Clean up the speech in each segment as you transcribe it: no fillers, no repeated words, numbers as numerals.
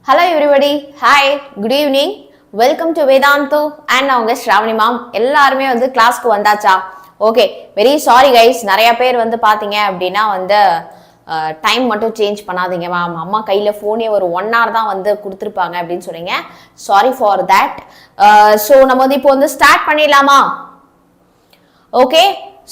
Hello everybody. Hi. Good evening. Welcome to Vedantu and அவங்க Shravanee ma'am. எல்லாருமே வந்து கிளாஸ்க்கு வந்தாச்சா? ஓகே. Very sorry guys. நிறைய பேர் வந்து பாத்தீங்க அப்படின்னா வந்து டைம் மட்டும் சேஞ்ச் பண்ணாதீங்க மேம். அம்மா கையில் ஃபோனே ஒரு 1 hour தான் வந்து கொடுத்துருப்பாங்க அப்படின்னு சொன்னீங்க. Sorry for that. ஸோ நம்ம வந்து இப்போ வந்து ஸ்டார்ட் பண்ணிடலாமா? Okay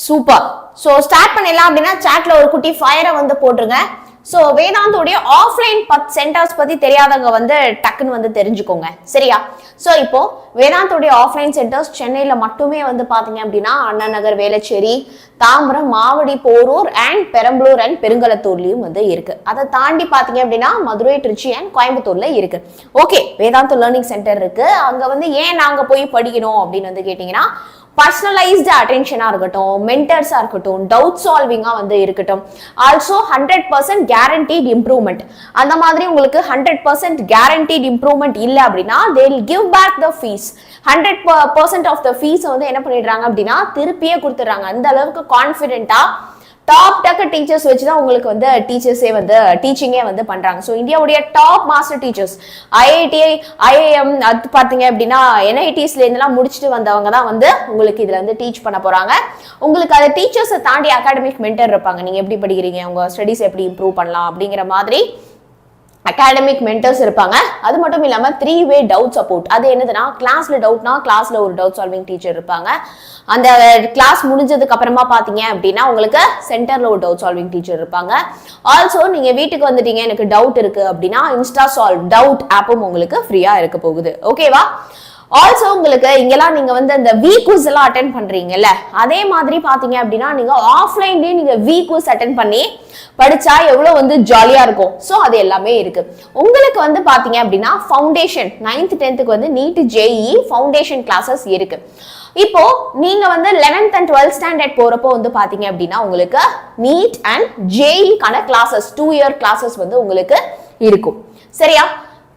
super. ஸோ ஸ்டார்ட் பண்ணிடலாம் அப்படின்னா சாட்ல ஒரு குட்டி ஃபயரை வந்து போட்டுருங்க. ஸோ வேதாந்தோடைய ஆஃப்லைன் சென்டர்ஸ் பத்தி தெரியாதவங்க வந்து டக்குன்னு வந்து தெரிஞ்சுக்கோங்க சரியா. ஸோ இப்போ வேதாந்தோடைய ஆஃப்லைன் சென்டர்ஸ் சென்னையில மட்டுமே வந்து பாத்தீங்க அப்படின்னா அண்ணா நகர், வேளச்சேரி, தாம்பரம், மாவடி, போரூர் அண்ட் பெரம்பலூர் அண்ட் பெருங்கலத்தூர்லயும் வந்து இருக்கு. அதை தாண்டி பாத்தீங்க அப்படின்னா மதுரை, திருச்சி அண்ட் கோயம்புத்தூர்ல இருக்கு. ஓகே, வேதாந்த லேர்னிங் சென்டர் இருக்கு. அங்க வந்து ஏன் நாங்க போய் படிக்கணும் அப்படின்னு வந்து கேட்டீங்கன்னா பர்சனலைஸ்டு அட்டென்ஷனா இருக்கட்டும், மென்டர்ஸா இருக்கட்டும், டவுட் சால்விங்கா வந்து இருக்கட்டும், ஆல்சோ 100% கேரண்டீட் இம்ப்ரூவ்மெண்ட். அந்த மாதிரி உங்களுக்கு 100% கேரண்டீட் இம்ப்ரூவ்மெண்ட் இல்லை அப்படின்னா they will give back the fees. 100% of the fees வந்து என்ன பண்ணிடுறாங்க அப்படின்னா திருப்பியே கொடுத்துட்றாங்க. அந்த அளவுக்கு கான்ஃபிடென்ட்டா டாப் டக்க டீச்சர்ஸ் வச்சு தான் உங்களுக்கு வந்து டீச்சர்ஸே வந்து டீச்சிங்கே வந்து பண்றாங்க. ஸோ இந்தியாவுடைய top master teachers IIT, IIM, அது பார்த்தீங்க அப்படின்னா என்ஐடிஸ்ல இருந்தெல்லாம் முடிச்சுட்டு வந்தவங்க தான் வந்து உங்களுக்கு இதுல வந்து டீச் பண்ண போறாங்க. உங்களுக்கு அதை டீச்சர்ஸை தாண்டி அகாடமிக் மென்டர் இருப்பாங்க. நீங்க எப்படி படிக்கிறீங்க, உங்க ஸ்டடீஸ் எப்படி இம்ப்ரூவ் பண்ணலாம் அப்படிங்கிற மாதிரி அகாடமிக் மென்டர்ஸ் இருப்பாங்க. அது மட்டும் இல்லாம 3-way டவுட் சப்போர்ட். அது என்னதுன்னா கிளாஸ்ல டவுட்னா கிளாஸ்ல ஒரு டவுட் சால்விங் டீச்சர் இருப்பாங்க. அந்த கிளாஸ் முடிஞ்சதுக்கு அப்புறமா பாத்தீங்க அப்படின்னா உங்களுக்கு சென்டர்ல ஒரு டவுட் சால்விங் டீச்சர் இருப்பாங்க. ஆல்சோ நீங்க வீட்டுக்கு வந்துட்டீங்க, எனக்கு டவுட் இருக்கு அப்படின்னா இன்ஸ்டா சால்வ் டவுட் ஆப்பும் உங்களுக்கு ஃப்ரீயா இருக்க போகுது. ஓகேவா? ஆல்சோ உங்களுக்கு இங்கெல்லாம் நீங்க வந்து அந்த வீக்ஸ் எல்லாம் அட்டென்ட் பண்றீங்கல்ல, அதே மாதிரி பாத்தீங்க அப்படின்னா நீங்க ஆஃப்லைன்லயே நீங்க வீக்ஸ் அட்டென்ட் பண்ணி படிச்சா எவ்வளவு வந்து ஜாலியா இருக்கும். ஸோ அது எல்லாமே இருக்கு. உங்களுக்கு வந்து பாத்தீங்க அப்படின்னா ஃபவுண்டேஷன் 9th 10th வந்து நீட் ஜேஇ ஃபவுண்டேஷன் கிளாஸஸ் இருக்கு. இப்போ நீங்க வந்து 11th and 12th ஸ்டாண்டர்ட் போறப்போ வந்து பாத்தீங்க அப்படின்னா உங்களுக்கு நீட் அண்ட் ஜேஇக்கான கிளாஸஸ் 2 year கிளாஸஸ் வந்து உங்களுக்கு இருக்கும் சரியா.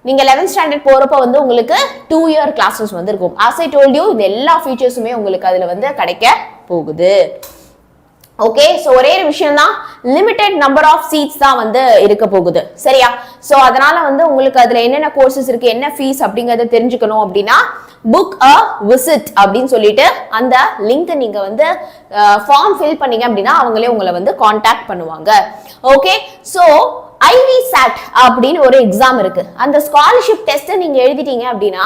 நீங்க 11th ஸ்டாண்டர்ட் போறப்ப வந்து உங்களுக்கு 2 year கிளாஸஸ் வந்து இருக்கும். as I told you இந்த எல்லா ஃபீச்சர்ஸுமே உங்களுக்கு அதுல வந்து கிடைக்க போகுது. ஓகே, சோ ஒரே ஒரு விஷயம் தான், லிமிடெட் நம்பர் ஆஃப் சீட்ஸ் தான் வந்து இருக்க போகுது சரியா. சோ அதனால வந்து உங்களுக்கு அதுல என்னென்ன கோர்சஸ் இருக்கு, என்ன ஃபீஸ் அப்படிங்கறத தெரிஞ்சுக்கணும் அப்படின்னா புக் அ விசிட் அப்படின்னு சொல்லிட்டு அந்த லிங்க் நீங்க வந்து ஃபார்ம் ஃபில் பண்ணீங்க அப்படின்னா அவங்களே உங்களை வந்து காண்டாக்ட் பண்ணுவாங்க. ஓகே, சோ IVSAT அப்படின்னு ஒரு எக்ஸாம் இருக்கு. அந்த ஸ்காலர்ஷிப் டெஸ்ட் நீங்க எழுதிட்டீங்க அப்படின்னா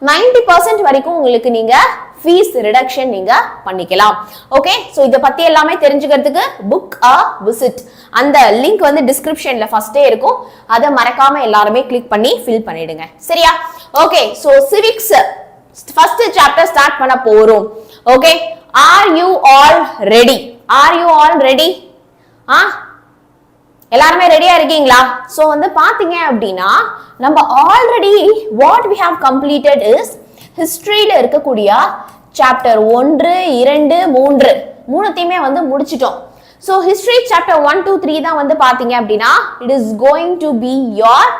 90% வரைக்கும் உங்களுக்கு நீங்க ஃபீஸ் ரிடக்ஷன் நீங்க பண்ணிக்கலாம். ஓகே, சோ இத பத்தி எல்லாமே தெரிஞ்சுக்கிறதுக்கு புக் அ விசிட் அந்த லிங்க் வந்து டிஸ்கிரிப்ஷன்ல ஃபர்ஸ்டே இருக்கும். அதை மறக்காம எல்லாருமே கிளிக் பண்ணி ஃபில் பண்ணிடுங்க சரியா. Okay, so civics first chapter start பண்ண போறோம். Okay, are you all ready? Are you all ready? எல்லாருமே ரெடியா இருக்கீங்களா? சோ வந்து பாத்தீங்க அப்படின்னா நம்ம already what we have completed is ஹிஸ்டரியில இருக்கக்கூடிய சாப்டர் 1, 2, 3 மூணுத்தையுமே வந்து முடிச்சிட்டோம். ஸோ ஹிஸ்டரி சாப்டர் 1, 2, 3 தான் வந்து பாத்தீங்க அப்படின்னா it is going to be your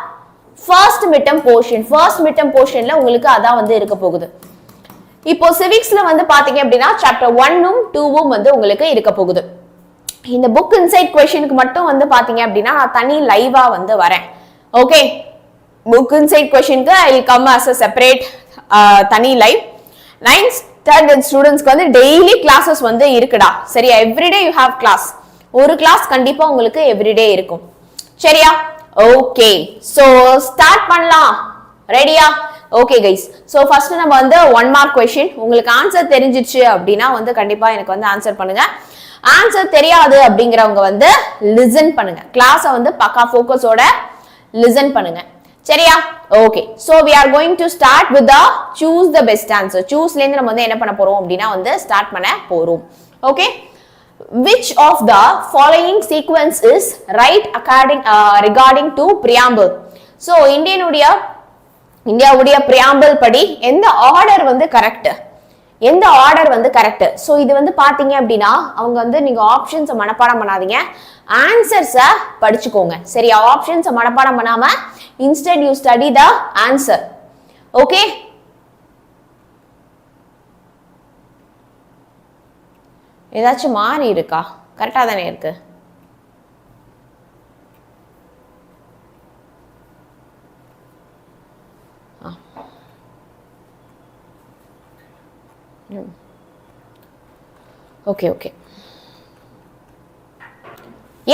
first midterm portion. First midterm போர்ஷன்ல உங்களுக்கு அதான் வந்து இருக்க போகுது. இப்போ சிவிக்ஸ்ல வந்து பாத்தீங்க அப்படின்னா சாப்டர் 1ம் 2ம் வந்து உங்களுக்கு இருக்க போகுது. இந்த புக் இன்சைட் கொஸ்டினுக்கு மட்டும் வந்து பாத்தீங்க அப்படின்னா நான் தனி லைவா வந்து வரேன். ஓகே, புக் இன்சைட் கொஸ்டினுக்கு I will come as a separate தனி லைவ். 9th standard ஸ்டூடெண்ட்ஸ்க்கு வந்து டெய்லி கிளாஸஸ் வந்து இருக்குடா சரியா. Everyday you have class. ஒரு கிளாஸ் கண்டிப்பா உங்களுக்கு எவ்ரிடே இருக்கும் சரியா. ஓகே, சோ ஸ்டார்ட் பண்ணலாம். ரெடியா? ஓகே கைஸ், சோ ஃபர்ஸ்ட் நம்ம வந்து 1 mark கொஸ்டின். உங்களுக்கு ஆன்சர் தெரிஞ்சிச்சு அப்படின்னா வந்து கண்டிப்பா எனக்கு வந்து ஆன்சர் பண்ணுங்க. ஆன்சர் தெரியாது அப்படிங்கிறவங்க வந்து லிசன் பண்ணுங்க. கிளாஸை வந்து பக்கா ஃபோக்கஸோட லிசன் பண்ணுங்க சரியா. Okay, so we are going to start with the choose the best answer. சூஸ்ல இருந்து நம்ம வந்து என்ன பண்ண போறோம் அப்படின்னா வந்து ஸ்டார்ட் பண்ண போறோம். Okay, which of the following sequence is right regarding to preamble? So இந்தியாவுடைய preamble படி எந்த ஆர்டர் வந்து கரெக்ட், எந்த ஆர்டர் வந்து கரெக்ட். ஸோ இது வந்து பாத்தீங்க அப்படின்னா அவங்க வந்து நீங்க ஆப்ஷன்ஸை மனப்பாடம் பண்ணாதீங்க, ஆன்சர்ஸை படிச்சுக்கோங்க சரியா. ஆப்ஷன்ஸை மனப்பாடம் பண்ணாம instead you study the answer. Okay, ஏதாச்சும் மாறி இருக்கா? கரெக்டா தானே இருக்கு? ஓகே ஓகே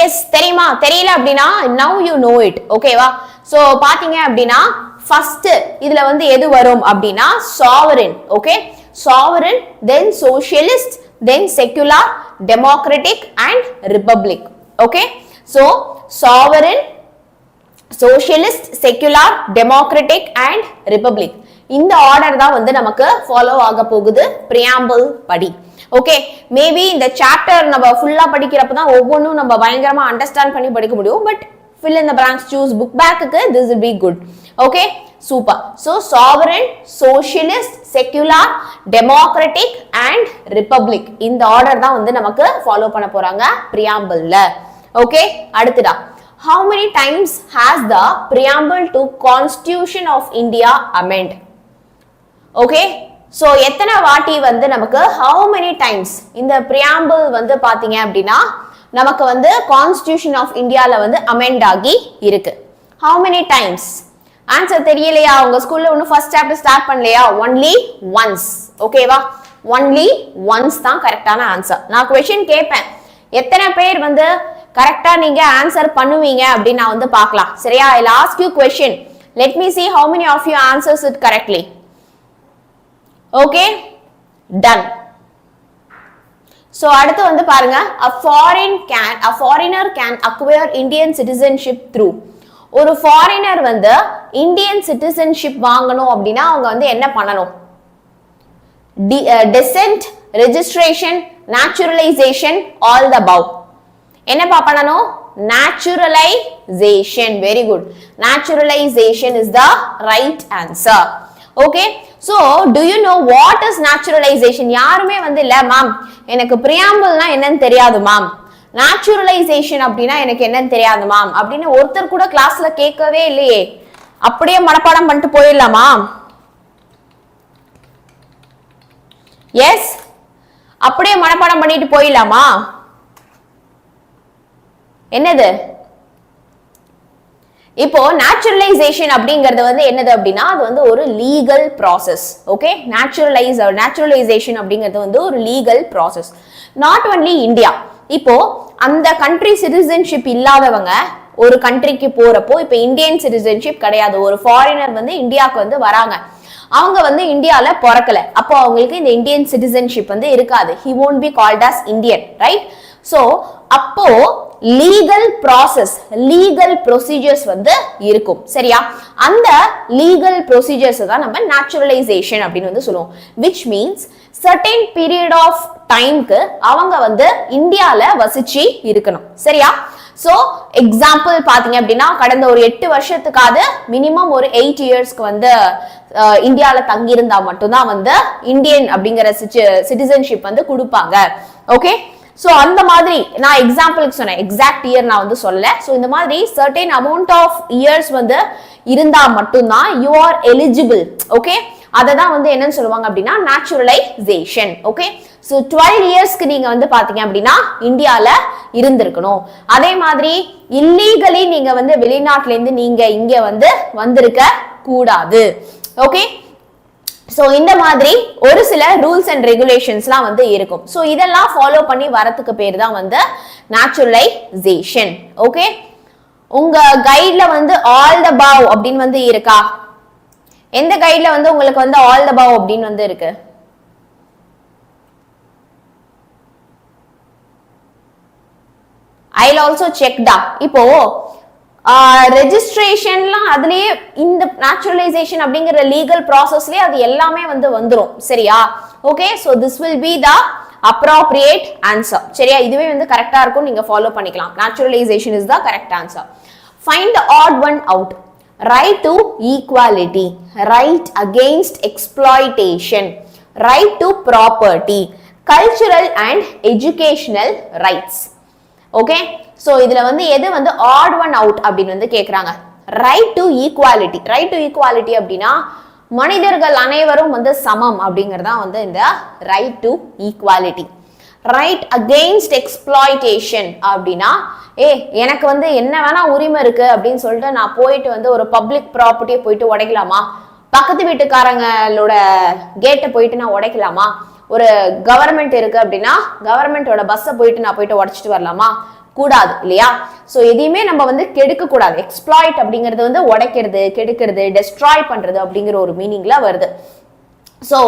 எஸ் தெரியுமா? தெரியல அப்படின்னா now you know it. ஓகேவா? சோ பாத்தீங்க அப்படின்னா ஃபர்ஸ்ட் இதுல வந்து எது வரும் அப்படின்னா sovereign. Okay, sovereign, then socialist, then secular, democratic and republic. Okay, so sovereign, socialist, secular, democratic and republic. இந்த ஆர்டர் தான் வந்து நமக்கு ஃபாலோ ஆக போகுது preamble படி. ஓகே, மேபி இந்த சாப்டர் நம்ம ஃபுல்லா படிக்கிறப்ப தான் ஒவ்வொன்றும் நம்ம பயங்கரமா அண்டர்ஸ்டாண்ட் பண்ணி படிக்க முடியும். But fill in the blanks, choose book back-க்கு this will be good. Okay, super. So sovereign, socialist, secular, democratic and republic. இந்த ஆர்டர் தான் வந்து நமக்கு ஃபாலோ பண்ண போறாங்க preamble-ல. Okay, அடுத்துடா how many times has the preamble to Constitution of India amended? Okay, so எத்தனை வாட்டி வந்து நமக்கு how many times இந்த preamble வந்து பாத்தீங்க அப்படின்னா நமக்கு வந்து Constitution of Indiaல வந்து amend ஆகி இருக்கு. How many times? ஆன்சர் தெரியலையா? உங்க ஸ்கூல்ல இன்னும் ஃபர்ஸ்ட் சாப்டர் ஸ்டார்ட் பண்ணலையா? only once. ஓகேவா? only once தான் கரெக்டான ஆன்சர். நான் क्वेश्चन கேட்பேன், எத்தனை பேர் வந்து கரெக்டா நீங்க ஆன்சர் பண்ணுவீங்க அப்படின்னு நான் வந்து பார்க்கலாம். சரியா? I'll ask you question. Let me see how many of you answers it correctly. Okay, done. So அடுத்து வந்து பாருங்க, a foreigner can acquire Indian citizenship through. ஒரு foreigner வந்து இந்தியன் சிட்டிசன்ஷிப் வாங்கணும் அப்படின்னா அவங்க வந்து என்ன பண்ணணும்? descent, registration, naturalization, all the above. என்னப்பா பண்ணணும்? naturalization. Very good. Naturalization is the right answer. Okay, so do you know what is naturalization? யாருமே வந்து இல்ல மேம் எனக்கு preambleனா என்னன்னு தெரியாது மேம், naturalization அப்படினா எனக்கு என்னன்னு தெரியாது மேம் அப்படின்னு ஒருத்தர் கூட கிளாஸ்ல கேட்கவே இல்லையே. அப்படியே மனப்பாடம் பண்ணிட்டு போயிடலாமா? எஸ், அப்படியே மனப்பாடம் பண்ணிட்டு போயிடலாமா? என்னது இப்போ நேச்சுரலைசேஷன் அப்படிங்கிறது வந்து என்னது அப்படின்னா அது வந்து ஒரு லீகல் ப்ராசஸ். ஓகே, நேச்சுரலைசேஷன் அப்படிங்கிறது வந்து ஒரு legal process. Not only India, இப்போ அந்த கண்ட்ரி சிட்டிசன்ஷிப் இல்லாதவங்க ஒரு கண்ட்ரிக்கு போறப்போ, இப்போ இந்தியன் சிட்டிசன்ஷிப் கிடையாது, ஒரு ஃபாரினர் வந்து இந்தியாவுக்கு வந்து வராங்க, அவங்க வந்து இந்தியால பிறக்கல, அப்போ அவங்களுக்கு இந்த இந்தியன் சிட்டிசன்ஷிப் வந்து இருக்காது. he won't be called as Indian, right? so அப்போ லீகல் ப்ராசஸ், லீகல் ப்ரொசீஜர்ஸ் வந்து இருக்கும். சரியா? அந்த லீகல் ப்ரொசீஜர்ஸ் தான் நம்ம நேச்சுரலைசேஷன் அப்படின்னு வந்து சொல்லுவோம். which means certain period of timeக்கு அவங்க வந்து இந்தியால வசிச்சு இருக்கணும். சரியா? சோ எக்ஸாம்பிள் பாத்தீங்க அப்படின்னா கடந்த ஒரு 8 வருஷத்துக்காவது மினிமம் ஒரு 8 இயர்ஸ்க்கு வந்து இந்தியால தங்கி இருந்தா மட்டும்தான் வந்து இந்தியன் அப்படிங்கிற சிட்டிசன்ஷிப் வந்து கொடுப்பாங்க. ஓகே, சோ அந்த மாதிரி நான் எக்ஸாம்பிளுக்கு சொன்னேன், எக்ஸாக்ட் இயர் நான் வந்து சொல்லல. சோ இந்த மாதிரி சர்டைன் அமௌண்ட் ஆஃப் இயர்ஸ் வந்து இருந்தா மட்டும்தான் யூ ஆர் எலிஜிபிள். ஓகே, அததான் வந்து என்னன்னு சொல்லுவாங்க அப்படின்னா நேச்சுரலைசேஷன். ஓகே, சோ 12 இயர்ஸ்க்கு நீங்க வந்து பாத்தீங்க அப்படின்னா இந்தியால இருந்திருக்கணும். அதே மாதிரி இல்லீகலி நீங்க வந்து வெளிநாட்டுல இருந்து நீங்க இங்க வந்து வந்திருக்க கூடாது. ஓகே, சோ இந்த மாதிரி ஒரு சில ரூல்ஸ் அண்ட் ரெகுலேஷன்ஸ்லாம் வந்து இருக்கும். சோ இதெல்லாம் ஃபாலோ பண்ணி வரதுக்கு பேர் தான் வந்து நேச்சுரலைசேஷன். ஓகே, உங்க கைட்ல வந்து ஆல் த அபவ் அப்படின்னு வந்து இருக்கா? எந்த கைட்ல வந்து உங்களுக்கு வந்து ஆல் த அபவ் அப்படின்னு வந்து இருக்கு? I'll also check da. இப்போ ரெஜிஸ்ட்ரேஷன்லாம் அதுலயே இந்த நேச்சுரலைசேஷன் அப்படிங்கிற லீகல் ப்ராசஸ்லயே அது எல்லாமே வந்து வந்துரும். சரியா? Okay, so this will be the appropriate answer. சரியா? இதுவே வந்து கரெக்டா இருக்கும், நீங்க ஃபாலோ பண்ணிக்கலாம். Naturalisation is the correct answer. Find the odd one out. Right to equality, right against exploitation, right to property, cultural and educational rights. Okay, so இதுல வந்து எது வந்து ஆட் ஒன் அவுட் அப்படின்னு வந்து கேக்குறாங்க? Right to equality. Right to equality அப்படின்னா மனிதர்கள் அனைவரும் வந்து சமம் அப்படிங்கறதா வந்து இந்த right to equality. Right against exploitation அப்படின்னா எனக்கு வந்து என்ன வேணா உரிமை இருக்கு அப்படின்னு சொல்லிட்டு நான் போயிட்டு வந்து ஒரு பப்ளிக் ப்ராப்பர்ட்டியை போயிட்டு உடைக்கலாமா? பக்கத்து வீட்டுக்காரங்களோட கேட்டை போயிட்டு நான் உடைக்கலாமா? ஒரு கவர்மெண்ட் இருக்கு அப்படின்னா கவர்மெண்டோட பஸ்ஸை போயிட்டு நான் போயிட்டு உடைச்சிட்டு வரலாமா? கூடாது இல்லையா? சோ எதையுமே நம்ம வந்து கெடுக்க கூடாது. எக்ஸ்ப்ளாய்ட் அப்படிங்கிறது வந்து உடைக்கிறது, கெடுக்கிறது, டெஸ்ட்ராய் பண்றது அப்படிங்கிற ஒரு மீனிங்ல வருது. சோ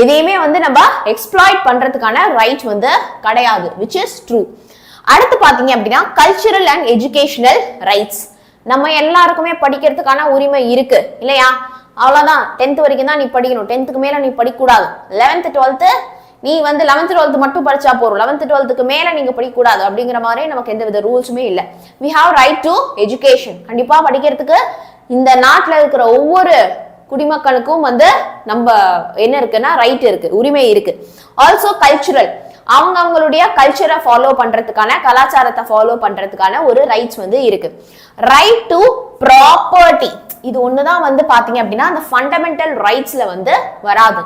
எதையுமே வந்து நம்ம எக்ஸ்ப்ளாய்ட் பண்றதுக்கான ரைட் வந்து கிடையாது, which is true. அடுத்து பாத்தீங்க அப்படின்னா கல்ச்சுரல் அண்ட் எஜுகேஷனல் ரைட்ஸ். நம்ம எல்லாருக்குமே படிக்கிறதுக்கான உரிமை இருக்கு இல்லையா? அவ்வளவுதான், 10th வரைக்கும் தான் நீ படிக்கணும், 10th மேல நீ படிக்க கூடாது. 11th 12th நீ வந்து 11th 12th மட்டும் படிச்சா போறோம், 11th 12th மேல நீங்க படிக்க கூடாது அப்படிங்கிற மாதிரி நமக்கு எந்த வித ரூல்ஸுமே இல்லை. we have right to education. கண்டிப்பா படிக்கிறதுக்கு இந்த நாட்டுல இருக்கிற ஒவ்வொரு குடிமக்களுக்கும் வந்து நம்ம என்ன இருக்குன்னா ரைட் இருக்கு, உரிமை இருக்கு. ஆல்சோ கல்ச்சுரல், அவங்களுடைய கல்ச்சரை ஃபாலோ பண்றதுக்கான, கலாச்சாரத்தை ஃபாலோ பண்றதுக்கான ஒரு ரைட்ஸ் வந்து இருக்கு. ரைட் டு ப்ராப்பர்ட்டி, இது ஒண்ணுதான் வந்து பாத்தீங்க அப்படின்னா அந்த ஃபண்டமெண்டல் ரைட்ஸ்ல வந்து வராது.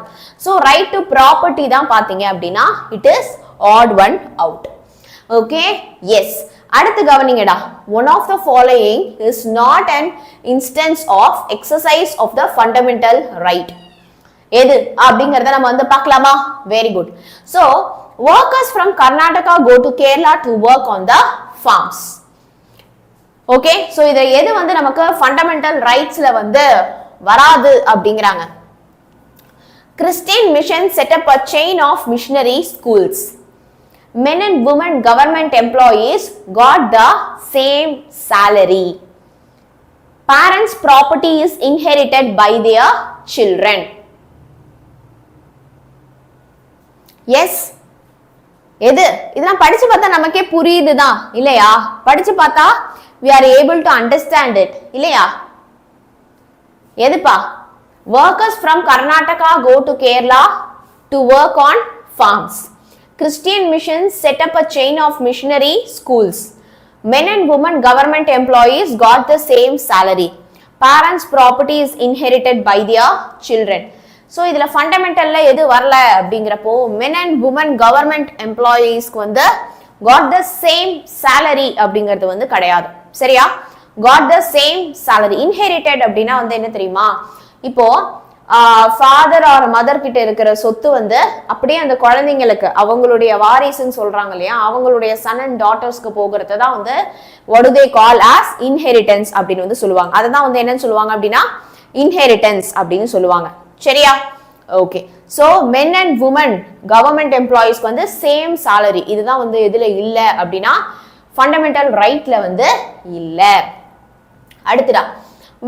சோ ரைட் டு ப்ராப்பர்ட்டி தான் பாத்தீங்க அப்படின்னா it is odd one out. Okay, yes. அடுத்து கவனிங்கடா, one of the following is not an instance of exercise of the fundamental right. எது அப்படிங்கறத நம்ம வந்து பார்க்கலாமா? Very good. So workers from Karnataka go to Kerala to work on the farms. Okay, so இத எது வந்து நமக்கு ஃபண்டமெண்டல் ரைட்ஸ்ல வந்து வராது அப்படிங்கறாங்க. Christian mission set up a chain of missionary schools. Men and women government employees got the same salary. Parents' property is inherited by their children. Yes, எது இதெல்லாம் படிச்சு பார்த்தா நமக்கே புரியுதுதான் இல்லையா? படிச்சு பார்த்தா we are able to understand it இல்லையா? எதுப்பா? Workers from Karnataka go to Kerala to work on farms. Christian missions set up a chain of missionary schools. Men and women government employees got the same salary. Parents' property is inherited by their children. So இதுல ஃபண்டமெண்டல்ல எது வரல அப்படிங்கிறப்போ men and women government employees வந்து got the same salary அப்படிங்கிறது வந்து கிடையாது. சரியா? got the same salary. Inherited அப்படின்னா வந்து என்ன தெரியுமா? இப்போ ஃபாதர் ஆர் மதர் கிட்ட இருக்கிற சொத்து வந்து அப்படியே அந்த குழந்தைங்களுக்கு அவங்களுடைய வாரிசுன்னு சொல்றாங்க இல்லையா, அவங்களுடைய சன் அண்ட் டாட்டர்ஸ்க்கு போகிறது தான் வந்து what do they call as inheritance அப்படின்னு வந்து சொல்லுவாங்க. அதுதான் வந்து என்னன்னு சொல்லுவாங்க அப்படின்னா inheritance அப்படின்னு சொல்லுவாங்க. சரியா? Okay. So men and women government எம்ப்ளாயிஸ்க்கு வந்து சேம் salary. இதுதான் வந்து எதுல இல்ல அப்படின்னா ஃபண்டமெண்டல் ரைட்ல வந்து இல்ல. அடுத்துடா,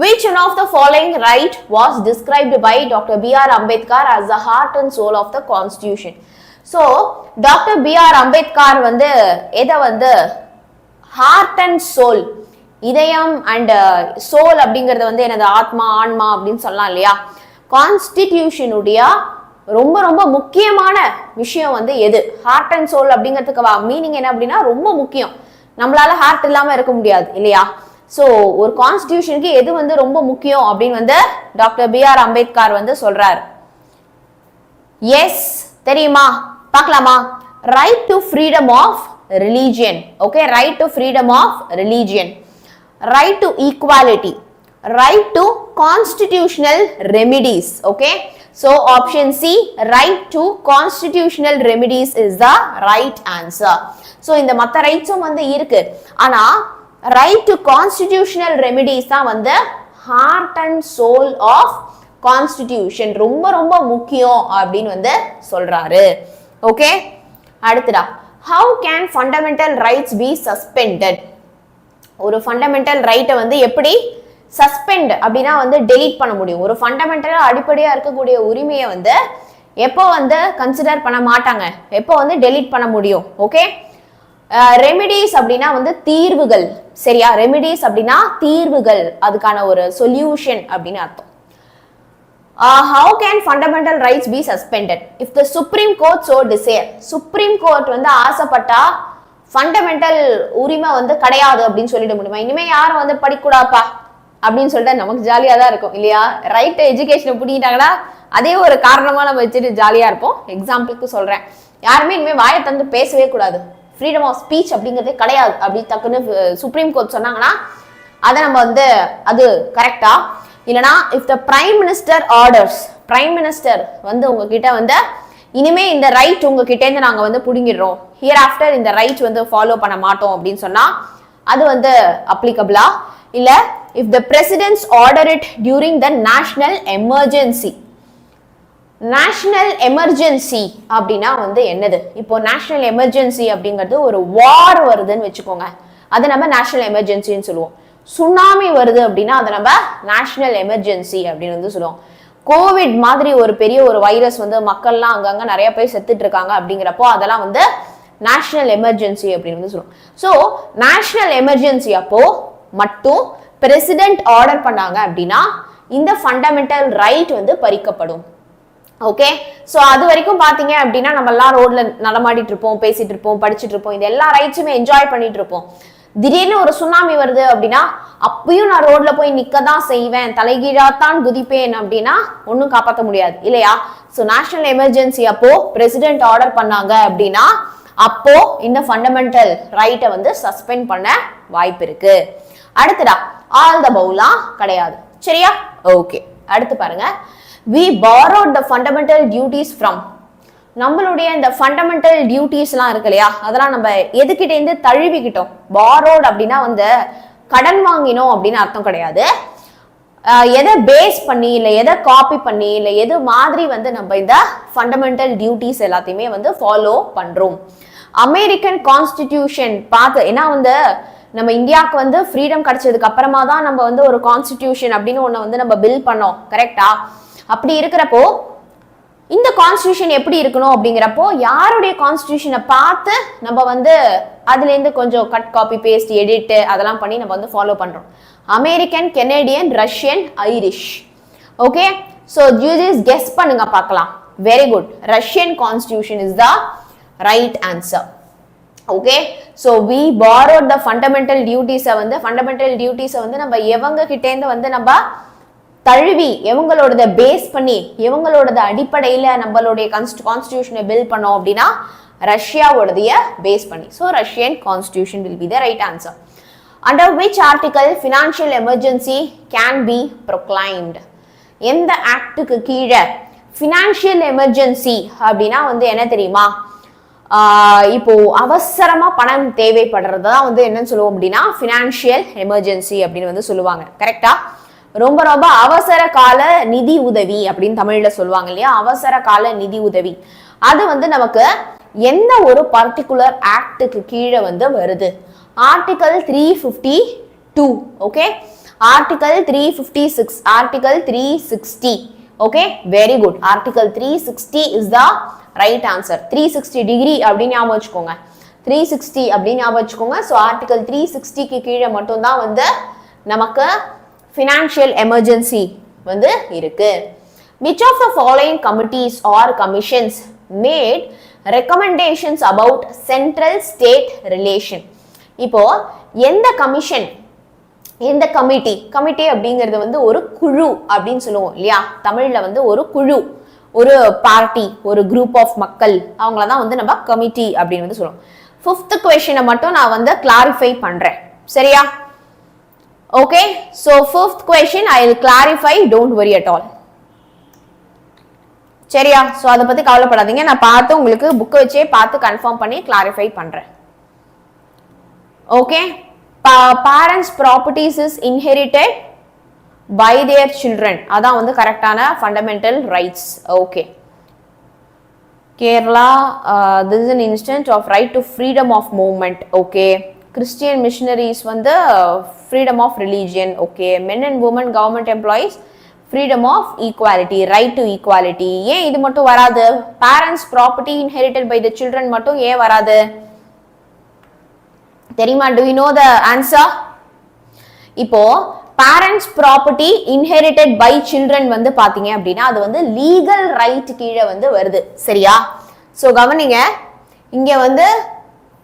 which one of the following right was described by Dr. B.R. Ambedkar as the heart and soul of the constitution? So Dr. B.R. Ambedkar வந்து எதை வந்து heart and soul, இதயம் and soul அப்படிங்கறது வந்து என்னது ஆத்மா ஆன்மா அப்படின்னு சொல்லலாம் இல்லையா? கான்ஸ்டிடியூஷனுடைய ரொம்ப ரொம்ப முக்கியமான விஷயம் வந்து எது? ஹார்ட் அண்ட் சோல் அப்படிங்கிறதுக்கு மீனிங் என்ன அப்படின்னா ரொம்ப முக்கியம். நம்மளால ஹார்ட் இல்லாம இருக்க முடியாது இல்லையா? சோ ஒரு கான்ஸ்டிடியூஷனுக்கு எது வந்து ரொம்ப முக்கியம் அப்படின்னு வந்து டாக்டர் B.R. அம்பேத்கர் வந்து சொல்றாரு. எஸ், தெரியுமா? பார்க்கலாமா? Right to freedom of religion. Okay, right to freedom of religion, right to equality, right to constitutional remedies. Okay, so option C, right to constitutional remedies is the right answer. so இந்த மத்த ரைட்ஸும் வந்து இருக்கு, ஆனா right to constitutional remedies தான் வந்து heart and soul of constitution, ரொம்ப ரொம்ப முக்கியம் அப்படின்னு வந்து சொல்றாரு. ஓகே, அடுத்துடா, how can fundamental rights be suspended? ஒரு ஃபண்டமெண்டல் ரைட்டை வந்து எப்படி சஸ்பெண்ட் அப்படின்னா வந்து டெலீட் பண்ண முடியும்? ஒரு ஃபண்டமெண்டலா அடிப்படையா இருக்கக்கூடிய உரிமையை வந்து எப்போ வந்து கன்சிடர் பண்ண மாட்டாங்க, எப்போ வந்து டெலீட் பண்ண முடியும்? ஓகே, ரெமிடிஸ் அப்படின்னா வந்து தீர்வுகள். சரியா? ரெமிடிஸ் அப்படின்னா தீர்வுகள், அதுக்கான ஒரு சொல்யூஷன் அப்படின்னு அர்த்தம். how can fundamental rights be suspended? if the Supreme Court so desire. Supreme court வந்து ஆசைப்பட்டா ஃபண்டமெண்டல் உரிமை வந்து கிடையாது அப்படின்னு சொல்லிட முடியுமா? இனிமே யாரும் வந்து படிக்கூடாப்பா அப்படின்னு சொல்லிட்டு நமக்கு ஜாலியா தான் இருக்கும் இல்லையா? ரைட் எஜுகேஷனை பிடிக்கிட்டாங்கன்னா அதே ஒரு காரணமா நம்ம வச்சுட்டு ஜாலியா இருப்போம். எக்ஸாம்பிளுக்கு சொல்றேன், யாருமே இனிமே வாயை தந்து பேசவே கூடாது, ஃப்ரீடம் ஆஃப் ஸ்பீச் அப்படிங்கிறதே கிடையாது அப்படி டக்குன்னு சுப்ரீம் கோர்ட் சொன்னாங்கன்னா அதை நம்ம வந்து அது கரெக்டா? இல்லனா if the prime minister orders, prime minister வந்து உங்ககிட்ட வந்து இனிமே இந்த ரைட் உங்ககிட்ட இருந்து நாங்க வந்து புடுங்கிடுறோம், ஹியர் ஆஃப்டர் இந்த ரைட் வந்து ஃபாலோ பண்ண மாட்டோம் அப்படின்னு சொன்னா அது வந்து அப்ளிகபிளா? இல்ல if the president's order it during the national emergency. National emergency அப்படின்னா வந்து என்னது? இப்போ நேஷனல் எமர்ஜென்சி அப்படிங்கிறது ஒரு வார் வருதுன்னு வச்சுக்கோங்க, அது நம்ம நேஷனல் எமர்ஜென்சின்னு சொல்லுவோம். சுனாமி வருது அப்படின்னா அதை நம்ம நேஷனல் எமர்ஜென்சி அப்படின்னு வந்து சொல்லுவோம். கோவிட் மாதிரி ஒரு பெரிய ஒரு வைரஸ் வந்து மக்கள்லாம் அங்கங்க நிறைய பேர் செத்துட்டு இருக்காங்க அப்படிங்கிறப்போ அதெல்லாம் வந்து நேஷனல் எமர்ஜென்சி அப்படின்னு வந்து சொல்லுவோம். ஸோ நேஷனல் எமர்ஜென்சி அப்போ மட்டும் பிரசிடென்ட் ஆர்டர் பண்ணாங்க அப்படின்னா இந்த ஃபண்டமெண்டல் ரைட் வந்து பறிக்கப்படும். ஓகே, ஸோ அது வரைக்கும் பார்த்தீங்க அப்படின்னா நம்ம எல்லாம் ரோட்ல நடமாடிட்டு இருப்போம், பேசிட்டு இருப்போம், படிச்சுட்டு இருப்போம், இது எல்லா ரைட்ஸுமே என்ஜாய் பண்ணிட்டு இருப்போம். திடீர்னு ஒரு சுனாமி வருது அப்படின்னா அப்பயும் நான் ரோட்ல போய் நிக்க தான் செய்வேன், தலைகீழாத்தான் குதிப்பேன் அப்படின்னா ஒன்றும் காப்பாற்ற முடியாது இல்லையா? ஸோ நேஷனல் எமர்ஜென்சி அப்போ பிரசிடென்ட் ஆர்டர் பண்ணாங்க அப்படின்னா அப்போ இந்த ஃபண்டமெண்டல் ரைட்டை வந்து சஸ்பெண்ட் பண்ண வாய்ப்பு இருக்கு. அடுத்ததா ஆல் த பவுலாம் கிடையாது, சரியா? ஓகே, அடுத்து பாருங்க. We borrowed the fundamental duties from. நம்மளுடைய இந்த ஃபண்டமெண்டல் டியூட்டிஸ்லாம் இருக்கு இல்லையா, அதெல்லாம் நம்ம எதுக்கிட்ட இருந்து தழுவிக்கிட்டோம். பாரோட் அப்படின்னா வந்து கடன் வாங்கினோம் அப்படின்னு அர்த்தம் கிடையாது. எதை பேஸ் பண்ணி இல்லை எதை காப்பி பண்ணி இல்லை எது மாதிரி வந்து நம்ம இந்த ஃபண்டமெண்டல் டியூட்டிஸ் எல்லாத்தையுமே வந்து ஃபாலோ பண்றோம். அமெரிக்கன் கான்ஸ்டிடியூஷன் பார்த்து, ஏன்னா வந்து நம்ம இந்தியாவுக்கு வந்து ஃப்ரீடம் கிடைச்சதுக்கு அப்புறமா தான் நம்ம வந்து ஒரு கான்ஸ்டிடியூஷன் அப்படின்னு ஒன்று வந்து நம்ம பில் பண்ணோம், கரெக்டா? அப்படி இருக்கிறப்போ இந்த கான்ஸ்டிடியூஷன் எப்படி இருக்கணும் அப்படிங்கிறப்போ யாருடைய கான்ஸ்டிடியூஷனை பார்த்து நம்ம வந்து அதுலேருந்து கொஞ்சம் கட் காப்பி பேஸ்ட் எடிட் அதெல்லாம் பண்ணி நம்ம வந்து ஃபாலோ பண்றோம். American, Canadian, Russian, Irish. Okay, so just guess பண்ணுங்க பார்க்கலாம். Very good, Russian constitution is the right answer. Okay, so we borrowed the fundamental டியூட்டிஸை வந்து நம்ம எவங்க கிட்டேருந்து வந்து நம்ம தழுவி எவங்களோட பேஸ் பண்ணி எவங்களோட அடிப்படையில் நம்மளுடைய கான்ஸ்டிடியூஷனை பில்ட் பண்ணோம் அப்படின்னா ரஷ்யாவோடைய பேஸ் பண்ணி. So Russian constitution will be the right answer. Under which article financial emergency can be proclaimed? எந்த ஆக்டுக்கு கீழே ஃபினான்ஷியல் எமர்ஜென்சி அப்படின்னா வந்து என்ன தெரியுமா? இப்போ அவசரமா பணம் தேவைப்படுறதான் வந்து என்னன்னு சொல்லுவோம் அப்படின்னா ஃபினான்ஷியல் எமர்ஜென்சி அப்படின்னு வந்து சொல்லுவாங்க, கரெக்டா? ரொம்ப ரொம்ப அவசர கால நிதி உதவி அப்படின்னு தமிழ்ல சொல்லுவாங்க இல்லையா, அவசர கால நிதி உதவி. அது வந்து நமக்கு எந்த ஒரு பர்டிகுலர் ஆக்டுக்கு கீழே வந்து வருது? Article 352. Okay, article 356, article 360. Okay, very good, article 360 is the right answer. 360 degree அப்படின்னு ஞாபகம் வச்சுக்கோங்க, 360 அப்படின்னு ஞாபகம் வச்சுக்கோங்க. ஸோ ஆர்டிகல் 360க்கு கீழே மட்டும்தான் வந்து நமக்கு ஃபினான்ஷியல் எமர்ஜென்சி வந்து இருக்கு. Which of the following committees or commissions made recommendations about central state relation? இப்போ எந்த கமிஷன், எந்த கமிட்டி அப்படிங்கிறது வந்து ஒரு குழு அப்படின்னு சொல்லுவோம் இல்லையா, தமிழ்ல வந்து ஒரு குழு, ஒரு பார்ட்டி, ஒரு குரூப் ஆஃப் மக்கள், அவங்கள தான் வந்து நம்ம கமிட்டி அப்படின்னு வந்து சொல்லுவோம். 5th கொஸ்டினை மட்டும் நான் வந்து கிளாரிஃபை பண்றேன், சரியா? Okay, so 5th question I will clarify, don't worry at all. சரியா? சோ அத பத்தி கவலைப்படாதீங்க, நான் பார்த்து உங்களுக்கு புக் வச்சே பார்த்து கன்ஃபார்ம் பண்ணி கிளாரிஃபை பண்றேன். Okay, parents properties is inherited by their children, அதான் வந்து கரெக்டான fundamental rights. Okay, Kerala, this is an instance of right to freedom of movement. Okay, Christian missionaries வந்து freedom of religion. Okay, men and women government employees freedom of equality, right to equality. ஏன் இது மட்டும் வராது? parents property inherited by the children மட்டும் ஏன் வராது தெரியுமா? do you know the answer? இப்போ parents property inherited by children வந்து பாத்தீங்க அப்படின்னா அது வந்து legal right கீழே வந்து வருது, சரியா? சோ கவனிங்க, இங்க வந்து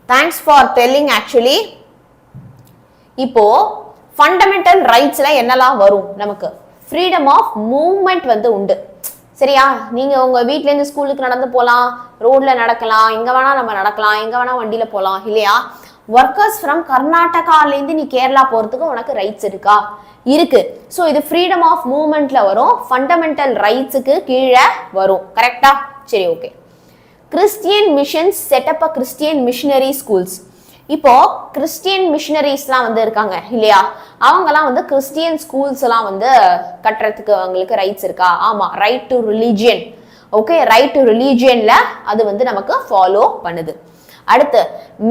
thanks for telling. actually இப்போ ஃபண்டமெண்டல் ரைட்ஸ்ல என்னெல்லாம் வரும்? நமக்கு ஃப்ரீடம் ஆஃப் மூவ்மெண்ட் வந்து உண்டு, சரியா? நீங்க உங்க வீட்ல இருந்து ஸ்கூலுக்கு நடந்து போகலாம், ரோட்ல நடக்கலாம், எங்க வேணா நம்ம நடக்கலாம், எங்க வேணா வண்டியில போகலாம் இல்லையா? ஒர்க்கர்ஸ் ஃப்ரம் கர்நாடகால இருந்து நீ கேரளா போறதுக்கு உனக்கு ரைட்ஸ் இருக்கா? இருக்கு. ஸோ இது ஃப்ரீடம் ஆஃப் மூவ்மெண்ட்ல வரும், ஃபண்டமெண்டல் ரைட்ஸுக்கு கீழே வரும். கரெக்டா? சரி, okay. Christian missions setup a Christian missionary schools. இப்போ கிறிஸ்டியன் மிஷனரிஸ்லாம் வந்து இருக்காங்க இல்லையா, அவங்கலாம் வந்து கிறிஸ்டியன் ஸ்கூல்ஸ் எல்லாம் வந்து கட்டுறதுக்கு அவங்களுக்கு ரைட்ஸ் இருக்கா? ஆமா, right to religion. Okay, right to ரிலீஜியன்ல அது வந்து நமக்கு ஃபாலோ பண்ணுது. அடுத்து,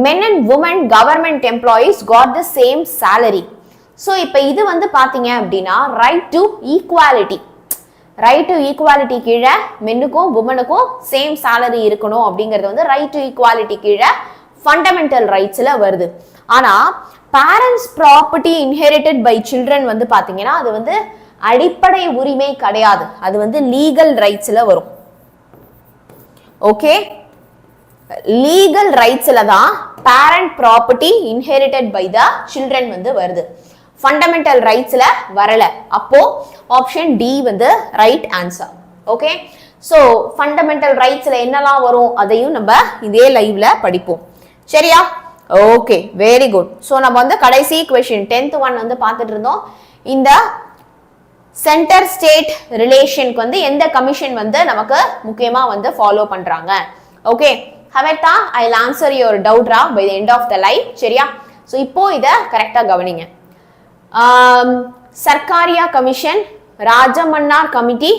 men and women government employees got the same salary. So இப்போ இது வந்து பார்த்தீங்க அப்படின்னா right to equality. Right to equality கீழே மென்னுக்கும் உமனுக்கும் சேம் சேலரி இருக்கணும் அப்படிங்கிறது வந்து ரைட் டு ஈக்குவாலிட்டி கீழே ஃபண்டமெண்டல் ரைட்ஸ்ல வருது. ஆனா parents property inherited by children வந்து பாத்தீங்கன்னா அது வந்து அடிப்படை உரிமை கிடையாது, அது வந்து லீகல் ரைட்ஸ்ல வரும். ஓகே, லீகல் ரைட்ஸ்ல தான் parent property inherited by the children வந்து வருது, ஃபண்டமெண்டல் ரைட்ஸ்ல வரல. அப்போ ஆப்ஷன் டி வந்து right answer. Okay, so fundamental ரைட்ஸ்ல என்னெல்லாம் வரும் அதையும் நம்ம இதே லைவ்ல படிப்போம். சரியா? Okay, very good. ஸோ நம்ம வந்து கடைசி கொஸ்டின் 10th ஒன் வந்து பார்த்துட்டு இருந்தோம். இந்த சென்டர் ஸ்டேட் ரிலேஷனுக்கு வந்து எந்த கமிஷன் வந்து நமக்கு முக்கியமா வந்து ஃபாலோ பண்றாங்க? ஓகே, ஹவேட்டா ஐ வில் ஆன்சர் யுவர் டவுட்ரா by the end of the live. சரியா? ஸோ இப்போ இதை கரெக்டா கவனிங்க. Sarkaria commission, Rajamannar committee,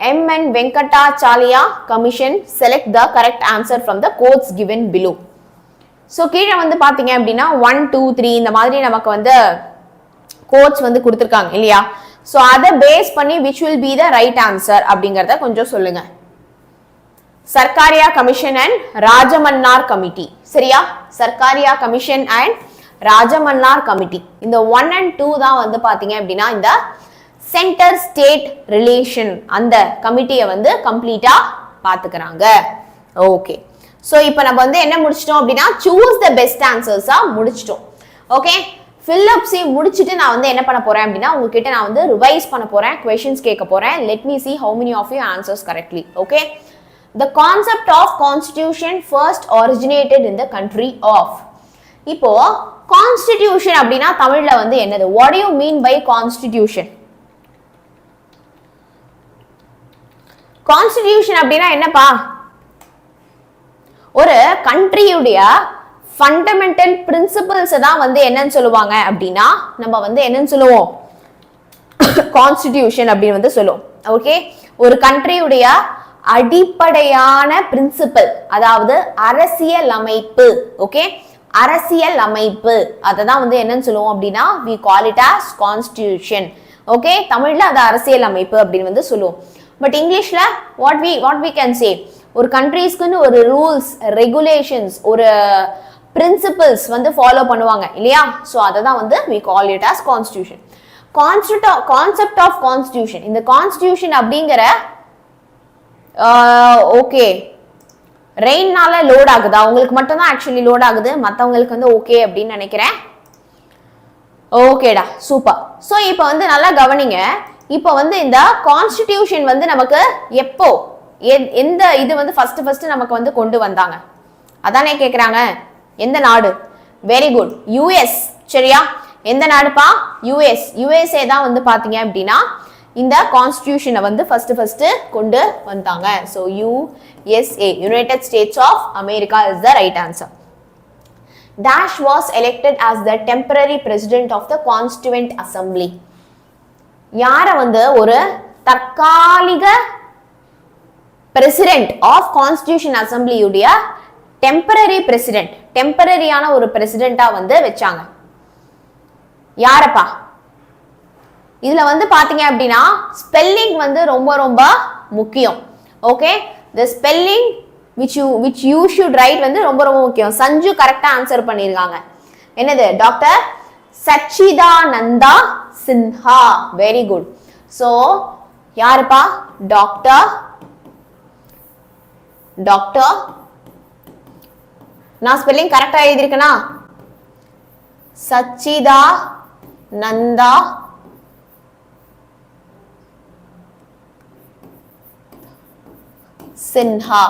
M.N. Venkatachalia Commission, select the correct answer from the quotes given below. So கீழே வந்து பார்த்தீங்க அப்படின்னா 1, 2, 3 இந்த மாதிரி நமக்கு வந்து கோட்ஸ் வந்து கொடுத்துருக்காங்க இல்லையா? ஸோ அதை பேஸ் பண்ணி which will be the right answer அப்படிங்கிறத கொஞ்சம் சொல்லுங்க. Sarkaria commission and Rajamannar committee. சரியா? Sarkaria commission and Rajamannar committee. இந்த 1 and 2 தான் வந்து பார்த்தீங்க அப்படின்னா இந்த சென்டர் ஸ்டேட் ரிலேஷன் அந்த கமிட்டியை வந்து கம்ப்ளீட்டா பாத்துக்கிறாங்க. ஓகே, ஸோ இப்போ நம்ம வந்து என்ன முடிச்சிட்டோம் அப்படின்னா சூஸ் த பெஸ்ட் ஆன்சர்ஸா முடிச்சிட்டோம். ஓகே, ஃபில்லப்ஸை முடிச்சுட்டு நான் வந்து என்ன பண்ண போறேன் அப்படின்னா உங்ககிட்ட நான் வந்து ரிவைஸ் பண்ண போறேன், கொஸ்டின்ஸ் கேட்க போறேன். Let me see how many of you answers correctly. Okay, the concept of constitution first originated in the country of. இப்போ கான்ஸ்டிடியூஷன் அப்படின்னா தமிழ்ல வந்து என்னது? what do you mean by constitution? Constitution அப்படின்னா என்னப்பா? ஒரு கண்ட்ரியுடைய ஃபண்டமெண்டல் பிரின்சிபல்ஸ் தான் வந்து என்னன்னு சொல்லுவாங்க அப்படின்னா நம்ம வந்து என்னன்னு சொல்லுவோம்? கான்ஸ்டிடியூஷன் அப்படின்னு வந்து சொல்லுவோம். ஓகே, ஒரு கண்ட்ரியுடைய அடிப்படையான பிரின்சிபல், அதாவது அரசியல் அமைப்பு. ஓகே, அரசியல் அமைப்பு அதை தான் வந்து என்னன்னு சொல்லுவோம் அப்படின்னா we call it as constitution. Okay, தமிழ்ல அது அரசியல் அமைப்பு அப்படின்னு வந்து சொல்லுவோம். பட் இங்கிலீஷ்ல what we can say, ஒரு கண்ட்ரீஸ்க்குன்னு ஒரு ரூல்ஸ் ரெகுலேஷன்ஸ் ஒரு பிரின்சிபல்ஸ் வந்து ஃபாலோ பண்ணுவாங்க இல்லையா? ஸோ அதை தான் வந்து we call it as constitution. Concept of constitution, இந்த கான்ஸ்டிடியூஷன் அப்படிங்கிற ஓகே ரெயின்னால லோட் ஆகுதா? உங்களுக்கு மட்டும் தான் ஆக்சுவலி லோட் ஆகுது, மற்றவங்களுக்கு வந்து ஓகே அப்படின்னு நினைக்கிறேன். ஓகேடா, சூப்பர். ஸோ இப்போ வந்து நல்லா கவனிங்க. இப்போ வந்து இந்த கான்ஸ்டிடியூஷன் வந்து நமக்கு எப்போ எந்த இது வந்து ஃபர்ஸ்ட் நமக்கு வந்து கொண்டு வந்தாங்க அதானே கேக்குறாங்க. எந்த நாடு? Very good, US. சரியா? எந்த நாடுப்பா? யூஎஸ். யூஎஸ்ஏ தான் வந்து பாத்தீங்க அப்படின்னா இந்த கான்ஸ்டிடியூஷனை வந்து ஃபர்ஸ்ட் கொண்டு வந்தாங்க. So USA, United States of America is the right answer. Dash was elected as the temporary president of the Constituent Assembly. யார வந்து ஒரு தற்காலிக பிரசிடென்ட் ஆஃப் கான்ஸ்டிடியூஷன் அசம்பிளியுடைய டெம்பரரி பிரசிடென்ட், டெம்பரரியான ஒரு பிரசிடென்ட்டா வந்து வச்சாங்க. யாரப்பா? இதுல வந்து பாத்தீங்க அப்படின்னா ஸ்பெல்லிங் வந்து ரொம்ப ரொம்ப முக்கியம். Okay, the spelling which you should write வந்து ரொம்ப ரொம்ப முக்கியம். சஞ்சு கரெக்டா ஆன்சர் பண்ணிருக்காங்க. என்னது? Doctor Sachchidananda Sinha. Very good. So யாருப்பா? டாக்டர் நான் ஸ்பெல்லிங் கரெக்டா எழுதியிருக்கேனா? Sachchidananda Sinha.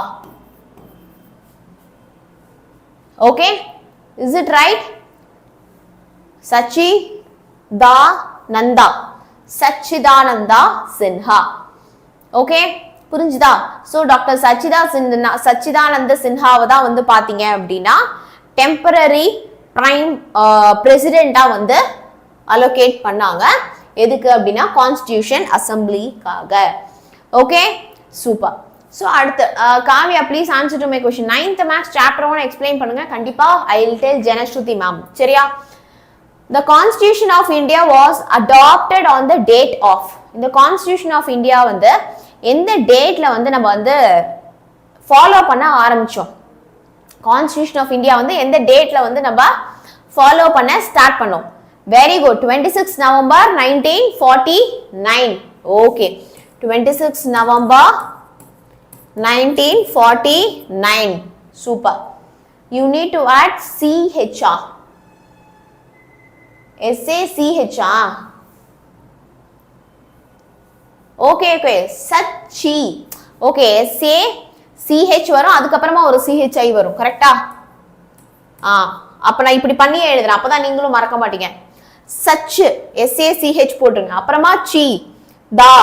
Okay, Is it right? Sachidananda. Sachidananda Sinha. Okay? புரிஞ்சுதா? So Dr. Sachidananda Sinhaவை தான் வந்து பாத்தீங்க அப்படின்னா டெம்பரரி பிரைம் பிரசிடென்ட்டா வந்து அலோகேட் பண்ணாங்க. எதுக்கு அப்படின்னா கான்ஸ்டிடியூஷன் அசம்பிளிக்காக. Okay, super. ஸோ அடுத்து Kavya please answer to my question. 9th maths chapter 1 explain பண்ணுங்க. கண்டிப்பா I will tell Jenashruti ma'am. சரியா? The Constitution of India was adopted on the date of. இந்த Constitution of India வந்து எந்த டேட்ல வந்து நம்ம வந்து ஃபாலோ பண்ண ஆரம்பிச்சோம்? Constitution of India வந்து எந்த டேட்ல வந்து நம்ம ஃபாலோ பண்ண ஸ்டார்ட் பண்ணோம்? Very good. 26 November 1949. Okay, 26 November 1949. Super. You need to add CHR. SACHR. Okay, okay. Sachi. Okay, SACH வரும், அதுக்கப்புறமா ஒரு CHI வரும். கரெக்டா? அப்ப நான் இப்படி பண்ணியே எழுதுறேன், அப்பதான் நீங்களும் மறக்க மாட்டீங்க. சச் SACH போட்டுருங்க, அப்புறமா சி தா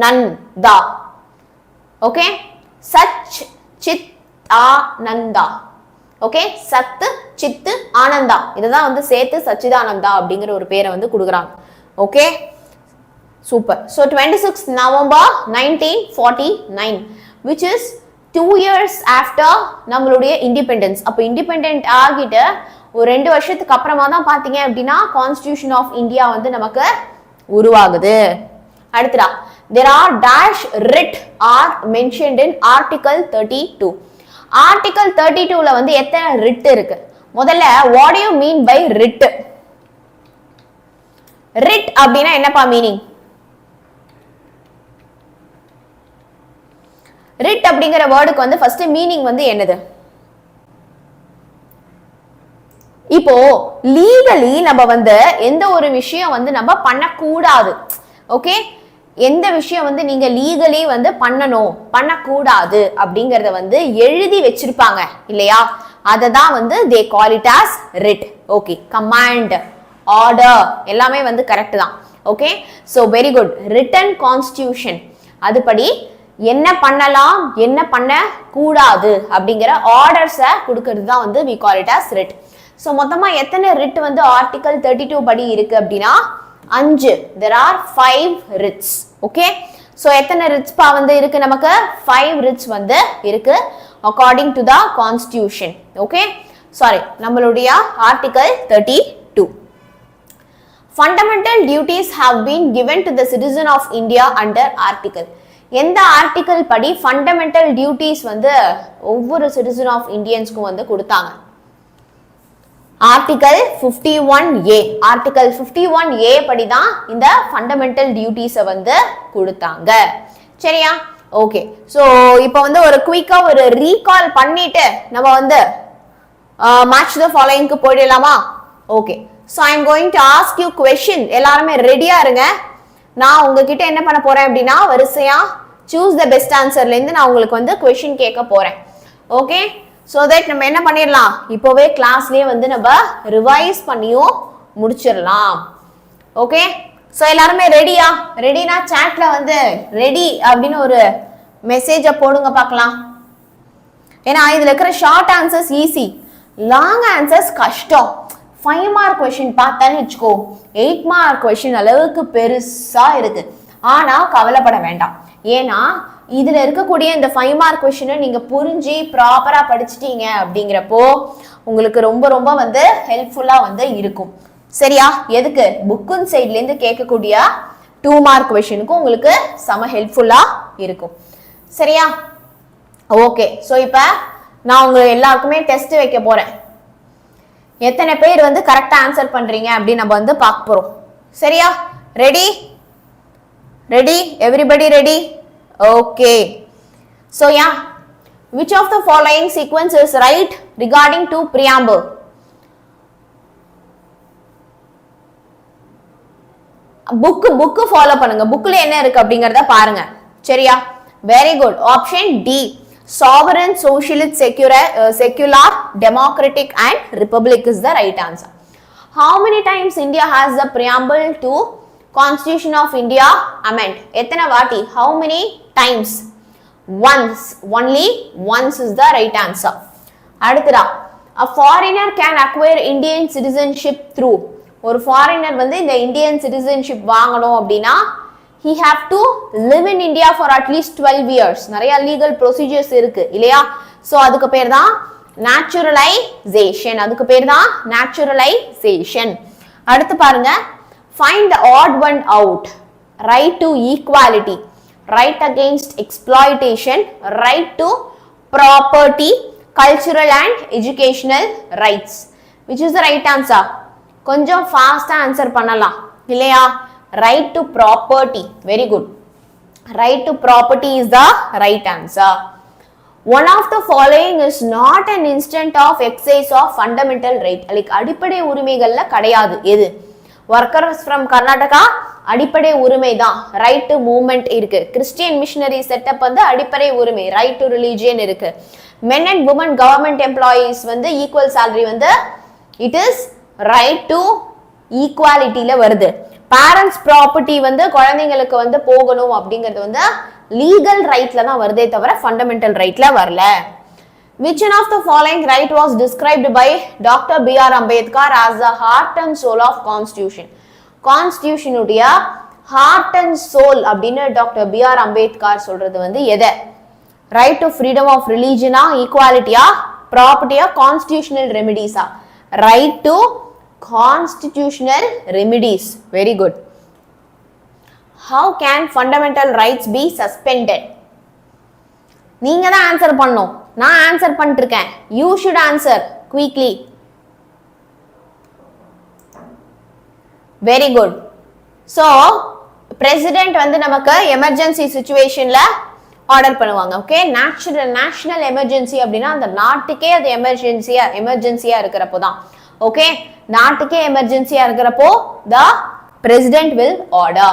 நன் தா. Okay, such Sid Ananda. Okay, சத்து சித்து ஆனந்தா, இதுதான் வந்து சேர்த்து சச்சிதானந்தா அப்படிங்கிற ஒரு பேரை வந்து கொடுக்குறாங்க. Okay, super. So 26 November 1949 which is 2 years after நம்மளுடைய இண்டிபெண்டன்ஸ். அப்போ இண்டிபெண்டன்ட் ஆகிட்டு ஒரு 2 வருஷத்துக்கு அப்புறமா தான் பார்த்தீங்க அப்படின்னா கான்ஸ்டிடியூஷன் ஆஃப் இந்தியா வந்து நமக்கு உருவாகுது. அடுத்ததா there are dash writ are mentioned in article 32. Article 32ல வந்து எத்தனை ரிட் இருக்கு? முதல்ல what do you mean by writ? Writ அப்படின்னா என்னப்பா மீனிங்? ரிட் அப்படிங்கிற வேர்டுக்கு வந்து ஃபர்ஸ்ட் மீனிங் வந்து என்னது? இப்போ லீகலி நம்ம வந்து எந்த ஒரு விஷயம் வந்து நம்ம பண்ணக்கூடாது. ஓகே, எந்த விஷயம் வந்து நீங்க லீகலி வந்து பண்ணணும் பண்ணக்கூடாது அப்படிங்கறத வந்து எழுதி வச்சிருப்பாங்க இல்லையா? அதை தான் வந்து they call it as writ. Okay, command order எல்லாமே வந்து கரெக்ட் தான். Okay, so very good. written constitution அதுபடி என்ன பண்ணலாம் என்ன பண்ண கூடாது அப்படிங்கிற ஆர்டர்ஸை கொடுக்கிறது தான் வந்து we call it as writ. So மொத்தமா எத்தனை ரிட் வந்து ஆர்டிகல் 32 படி இருக்கு அப்படின்னா 5. there are 5 writs. Okay, so எத்தனை ரிட்ஸ் பா வந்து இருக்கு? நமக்கு 5 ரிட்ஸ் வந்து இருக்கு according to the constitution. Okay, sorry, நம்மளுடைய article 32. Fundamental duties have been given to the citizen of India under article. எந்த ஆர்டிகல் படி ஃபண்டமெண்டல் டியூட்டிஸ் வந்து ஒவ்வொரு சிட்டிசன் ஆஃப் இந்தியன்ஸ்க்கும் வந்து கொடுத்தாங்க? Article 51A. ஆர்டிகல் 51A படி தான் இந்த ஃபண்டமெண்டல் டியூட்டிஸை வந்து கொடுத்தாங்க. சரியா? ஓகே, ஸோ இப்போ வந்து ஒரு குயிக்கா ஒரு ரீகால் பண்ணிட்டு நம்ம வந்து மேட்ச் த ஃபாலோயிங்க்கு போயிடலாமா? Okay, so I am going to ask you question. எல்லாருமே ரெடியா இருங்க. நான் உங்ககிட்ட என்ன பண்ண போறேன் அப்படின்னா வரிசையா சூஸ் த பெஸ்ட் ஆன்சர்ல இருந்து நான் உங்களுக்கு வந்து கொஸ்டின் கேட்க போறேன். ஓகே, ஸோ தட் நம்ம என்ன பண்ணிடலாம், இப்போவே கிளாஸ்லயே வந்து நம்ம ரிவைஸ் பண்ணியும் முடிச்சிடலாம். ஓகே, ஸோ எல்லாருமே ரெடியா? ரெடினா சாட்ல வந்து ரெடி அப்படின்னு ஒரு மெசேஜை போடுங்க பார்க்கலாம். ஏன்னா இதுல இருக்கிற short answers easy, long answers கஷ்டம். 5 மார்க் கொஸ்டின் பார்த்தான்னு வச்சுக்கோ, 8 மார்க் கொஸ்டின் அளவுக்கு பெருசா இருக்கு. ஆனா கவலைப்பட வேண்டாம், ஏன்னா இதுல இருக்கக்கூடிய இந்த 5 மார்க் கொஸ்டினை நீங்க புரிஞ்சு ப்ராப்பரா படிச்சிட்டீங்க அப்படிங்கிறப்போ உங்களுக்கு ரொம்ப ரொம்ப வந்து ஹெல்ப்ஃபுல்லா வந்து இருக்கும். சரியா? எதுக்கு? புக்கின் சைட்ல இருந்து கேட்கக்கூடிய 2 மார்க் கொஸ்டினுக்கும் உங்களுக்கு செம ஹெல்ப்ஃபுல்லா இருக்கும். சரியா? ஓகே, ஸோ இப்ப நான் உங்க எல்லாருக்குமே டெஸ்ட் வைக்க போறேன். எத்தனை பேர் வந்து கரெக்டா ஆன்சர் பண்றீங்க அப்படின்னு நம்ம வந்து பார்க்க போறோம். சரியா? Ready? Ready? Everybody ready? Okay, so yeah, which of the following sequence is right regarding to preamble? book follow பண்ணுங்க. bookல என்ன இருக்கு அப்படிங்கறத பாருங்க. சரியா? very good. option D. sovereign, socialist, secular, democratic and republic is the right answer. How many times India has the preamble to Constitution of India amend? எத்தனை வாட்டி? How many times? Once. Only once is the right answer. அடுத்ததா, a foreigner can acquire Indian citizenship through. ஒரு foreigner வந்து இந்த Indian citizenship வாங்கணும் அப்படின்னா he have to live in India for at least 12 years. நிறைய legal procedures இருக்கு இல்லையா? So அதுக்கு பேர் தான் naturalization. அதுக்கு பேர் தான் naturalization. அடுத்து பாருங்க, find the odd one out. Right to equality, right against exploitation, right to property, cultural and educational rights. Which is the right answer? கொஞ்சம் ஃபாஸ்டா ஆன்சர் பண்ணலாம் இல்லையா? right to property. Very good. Right to property is the right answer. One of the following is not an instant of exercise of fundamental right. like அடிப்படை உரிமைகள்ல கிடையாது. எது? workers from Karnataka அடிப்படை உரிமை தான். right to movement இருக்கு. Christian missionary setup வந்து அடிப்படை உரிமை. right to religion இருக்கு. men and women government employees வந்து equal salary வந்து it is right to equality ல வருது. parents property வந்து குழந்தைங்களுக்கு வந்து போகணும் அப்படிங்கிறது வந்து legal rightல தான் வருதே தவிர fundamental rightல வரல. which one of the following right was described by Dr. B.R. Ambedkar as the heart and soul of constitution? constitution உடைய heart and soul அப்படின்னு டாக்டர் B.R. அம்பேத்கர் சொல்றது வந்து எதை? right to freedom of religion, equality, property, constitutional remedies. right to constitutional remedies. Very good. How can fundamental rights be suspended? நீங்க தான் answer பண்ணணும். நான் answer பண்ணிட்டு இருக்கேன். You should answer quickly. Very good. So, president வந்து நமக்கு emergency situationல order பண்ணுவாங்க. Okay, national emergency அப்படின்னா அந்த நாட்டுக்கே அது எமர்ஜென்சியா இருக்கிறப்போ தான். ஓகே, நாட்டுக்கே எமர்ஜென்சியா இருக்கிறப்போ the president will order.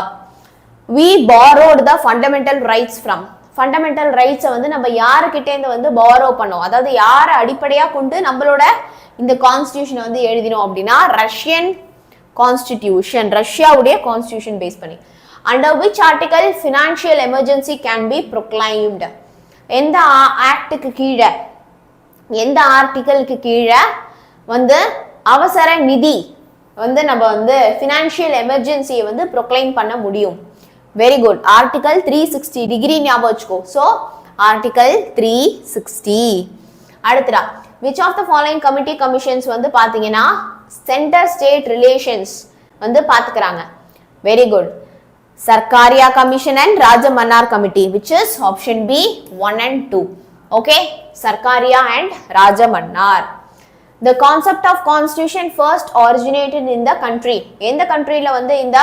we borrowed the fundamental rights from. Fundamental ரைட்ஸை வந்து நம்ம யாருக்கிட்டேருந்து வந்து பாரோ பண்ணோம், அதாவது யாரை அடிப்படையாக கொண்டு நம்மளோட இந்த கான்ஸ்டியூஷனை வந்து எழுதினோம் அப்படின்னா ரஷ்யன் கான்ஸ்டிடியூஷன், ரஷ்யாவுடைய கான்ஸ்டியூஷன் பேஸ் பண்ணி. Under which article financial emergency can be proclaimed? எந்த ஆக்டுக்கு கீழே, எந்த ஆர்டிகலுக்கு கீழே வந்து அவசர நிதி வந்து நம்ம வந்து ஃபினான்ஷியல் எமர்ஜென்சியை வந்து ப்ரொக்ளைம் பண்ண முடியும்? Very good. ஆர்டிகல் 360 டிகிரி ஞாபகம் வச்சுக்கோ. So article 360. அடுத்ததா, which of the following committee commissions வந்து பார்த்தீங்கன்னா சென்டர் ஸ்டேட் ரிலேஷன்ஸ் வந்து பார்த்துக்கிறாங்க? Very good. Sarkaria commission and Rajamannar committee, which is option B 1 and 2. Okay, Sarkaria and Rajamannar. The concept of constitution first originated in the country. எந்த கண்ட்ரியில வந்து இந்த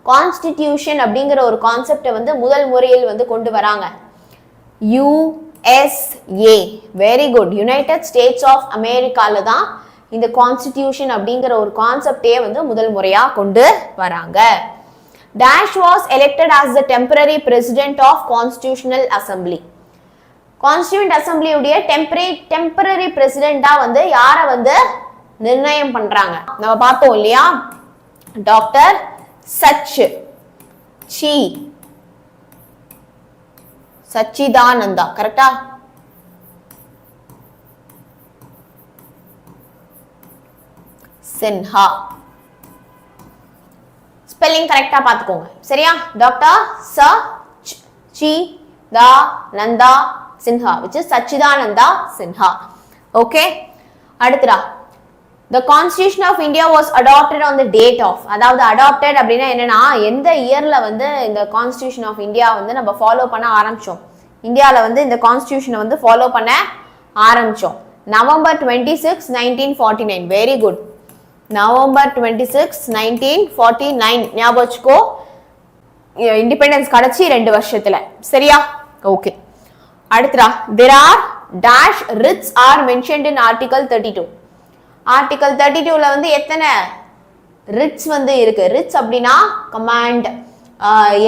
constitution அப்படிங்கிற ஒரு கான்செப்டை வந்து முதல் முறையில் வந்து கொண்டு வராங்க? USA. Very good. United States of அமெரிக்கால தான் இந்த கான்ஸ்டிடியூஷன் அப்படிங்கிற ஒரு கான்செப்டே வந்து முதல் முறையா கொண்டு வராங்க. Dash was elected as the temporary president of Constitutional Assembly. Constituent assembly உடைய டெம்பரரி பிரசிடெண்டா வந்து யாரை வந்து நிர்ணயம் பண்றாங்க? நம்ம பார்த்தோம் இல்லையா, டாக்டர் சச்சிதானந்தா. கரெக்டா? சின்ஹா. ஸ்பெல்லிங் கரெக்டா பாத்துக்கோங்க சரியா? Doctor Sachchidananda Sinha, which is Sachchidananda Sinha. Okay, அடுத்ததா, the constitution of India was adopted on the date of. அதாவது adopted அப்படின்னா என்னன்னா எந்த இயர்ல வந்து இந்த கான்ஸ்டிடியூஷன் ஆஃப் இந்தியா வந்து நம்ம ஃபாலோ பண்ண ஆரம்பிச்சோம், இந்தியாவில் வந்து இந்த கான்ஸ்டிடியூஷனை வந்து ஃபாலோ பண்ண ஆரம்பிச்சோம்? நவம்பர் 26, 1949. Very good. நவம்பர் 26, 1949 ஞாபகம் வச்சுக்கோ. இண்டிபெண்டன்ஸ் கிடைச்சி 2 வருஷத்துல. சரியா? ஓகே, அடுத்ததா, there are dash writs are mentioned in article 32. Article 32ல வந்து எத்தனை ரிட்ஸ் வந்து இருக்கு? ரிட்ஸ் அப்படின்னா கமாண்ட்,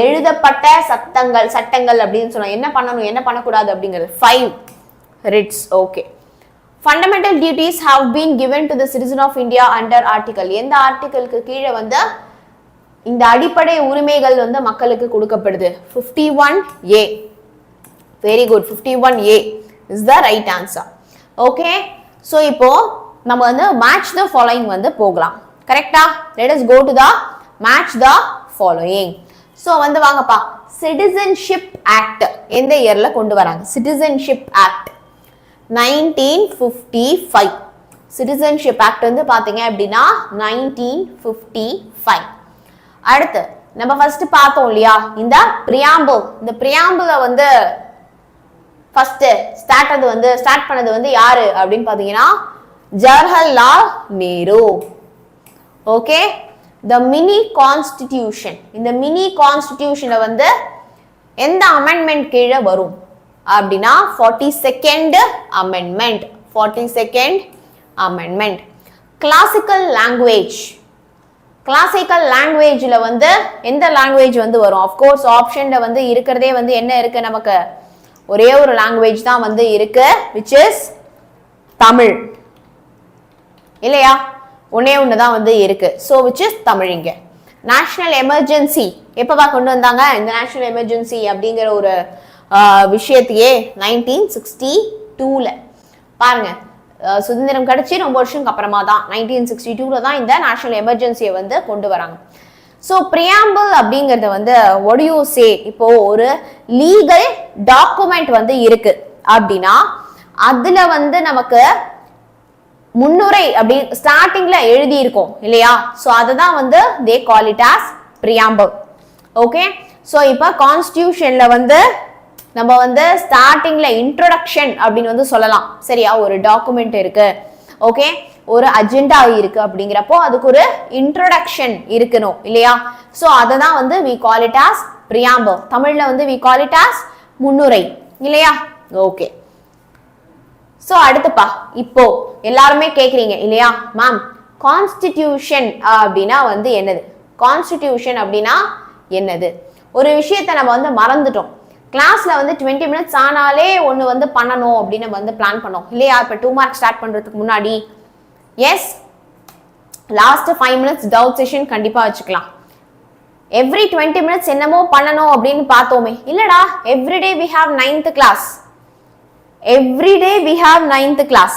எழுதப்பட்ட சட்டங்கள் அப்படின்னு சொன்னா என்ன பண்ணணும் என்ன பண்ணக்கூடாது அப்படிங்கிறது 5. writs. Okay. Fundamental duties have been given to the citizen of India under article. எந்த ஆர்டிகலுக்கு கீழே வந்து இந்த அடிப்படை உரிமைகள் வந்து மக்களுக்கு கொடுக்கப்படுது? 51A. Very good. 51A is the right answer. Okay. So இப்போ நம்ம வந்து match the following வந்து போகலாம். கரெக்ட்டா? Let us go to the match the following. So வந்து வாங்கப்பா. Citizenship Act எந்த இயர்ல கொண்டு வராங்க? Citizenship Act 1955. Citizenship Act வந்து பாத்தீங்க அப்படின்னா 1955. அடுத்து நம்ம ஃபர்ஸ்ட் பார்த்தோம் இல்லையா இந்த preamble. இந்த preamble வந்து ஃபர்ஸ்ட் ஸ்டார்ட் பண்ணது வந்து யாரு அப்படின்னு பாத்தீங்கன்னா Jawaharlal Nehru. Okay. the mini constitution. இந்த mini constitution வந்து எந்த அமெண்ட்மெண்ட் கீழே வரும் அப்படின்னா 42nd amendment. 42nd amendment. classical language. classical languageல வந்து எந்த லாங்குவேஜ் வந்து வரும்? of course ஆப்ஷன்ல வந்து இருக்கிறதே வந்து என்ன இருக்கு? நமக்கு ஒரே ஒரு லாங்குவேஜ் தான் வந்து இருக்கு, which is தமிழ். இல்லையா? ஒண்ணே ஒண்ணு தான் வந்து இருக்கு. so which is Tamil. இங்க நேஷனல் எமர்ஜென்சி எப்பவா கொண்டு வந்தாங்க? இந்த நேஷனல் எமர்ஜென்சி அப்படிங்கிற ஒரு விஷயத்தையே 1962ல. பாருங்க, சுதந்திரம் கிடைச்சி ரொம்ப வருஷத்துக்கு அப்புறமா தான் 1962ல தான் இந்த நேஷனல் எமர்ஜென்சியை வந்து கொண்டு வராங்க. ஸோ preamble அப்படிங்கிறது வந்து what do you say? இப்போ ஒரு லீகல் டாக்குமெண்ட் வந்து இருக்கு அப்படின்னா அதுல வந்து நமக்கு முன்னுரை அப்படி ஸ்டார்டிங்ல எழுதி இருக்கும் இல்லையா? ஸோ அதுதான் வந்து they call it as preamble. Okay. So இப்போ கான்ஸ்டிடியூஷன்ல வந்து நம்ம வந்து ஸ்டார்டிங்ல இன்ட்ரோடக்ஷன் அப்படின்னு வந்து சொல்லலாம். சரியா? ஒரு டாக்குமெண்ட் இருக்கு, ஓகே, ஒரு அஜெண்டா இருக்கு அப்படிங்கிறப்போ அதுக்கு ஒரு இன்ட்ரோடக்ஷன் இருக்கணும் இல்லையா? ஸோ அதை தான் வந்து we call it as preamble. தமிழ்ல வந்து we call it as முன்னுரை இல்லையா? ஓகே. ஸோ அடுத்துப்பா, இப்போ எல்லாருமே கேட்குறீங்க இல்லையா மேம் கான்ஸ்டிடியூஷன் அப்படின்னா வந்து என்னது? கான்ஸ்டிடியூஷன் அப்படின்னா என்னது? ஒரு விஷயத்தை நம்ம வந்து மறந்துட்டோம். கிளாஸ்ல வந்து 20 minutes ஆனாலே ஒன்று வந்து பண்ணணும் அப்படின்னு நம்ம வந்து பிளான் பண்ணோம் இல்லையா? இப்போ 2 marks ஸ்டார்ட் பண்றதுக்கு முன்னாடி yes last 5 minutes doubt session கண்டிப்பா வச்சுக்கலாம். எவ்ரி 20 minutes என்னமோ பண்ணணும் அப்படின்னு பார்த்தோமே இல்லடா. Everyday we have 9th class. Everyday we have 9th class.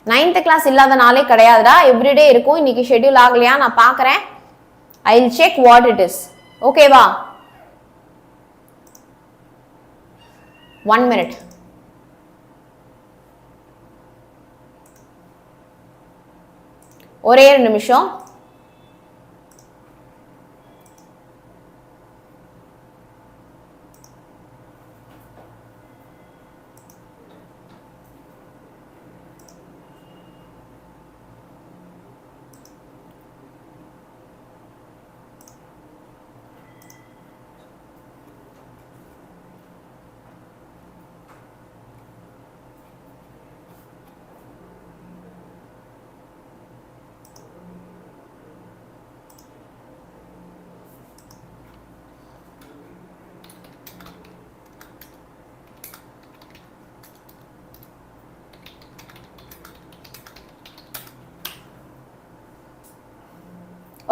9th class இல்லாத நாளே கிடையாதுடா. எவ்ரிடே இருக்கும். இன்னைக்கு ஷெட்யூல் ஆகலையா நான் பார்க்குறேன். I will check what it is. ஓகேவா? 1 minute. ஒரே ஒரு நிமிஷம்.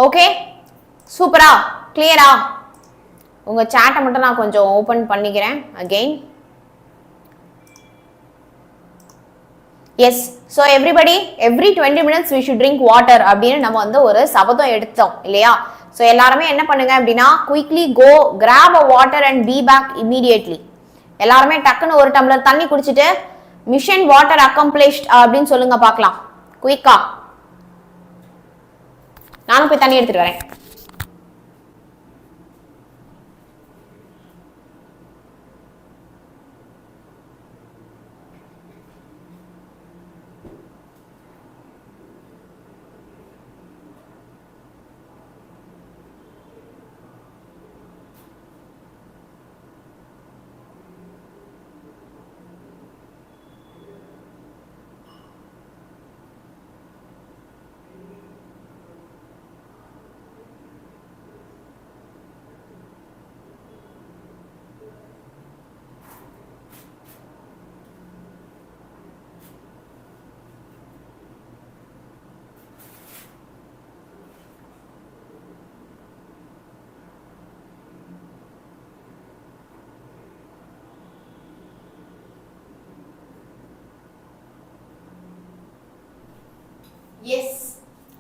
ஓகே, சூப்பரா? கிளியரா? உங்க சாட்டை மட்டும் நான் கொஞ்சம் ஓபன் பண்ணிக்கிறேன் again. Yes. So everybody every 20 minutes we should drink water அப்படின்னு நம்ம வந்து ஒரு சபதம் எடுத்தோம் இல்லையா? ஸோ எல்லாருமே என்ன பண்ணுங்க அப்படின்னா quickly go grab a water and be back immediately. எல்லாருமே டக்குன்னு ஒரு டம்ளர் தண்ணி குடிச்சிட்டு மிஷன் வாட்டர் அக்கம்ப்ளிஷ்ட் அப்படின்னு சொல்லுங்க பார்க்கலாம். குயிக்கா. நானும் போய் தண்ணி எடுத்துட்டு வரேன்.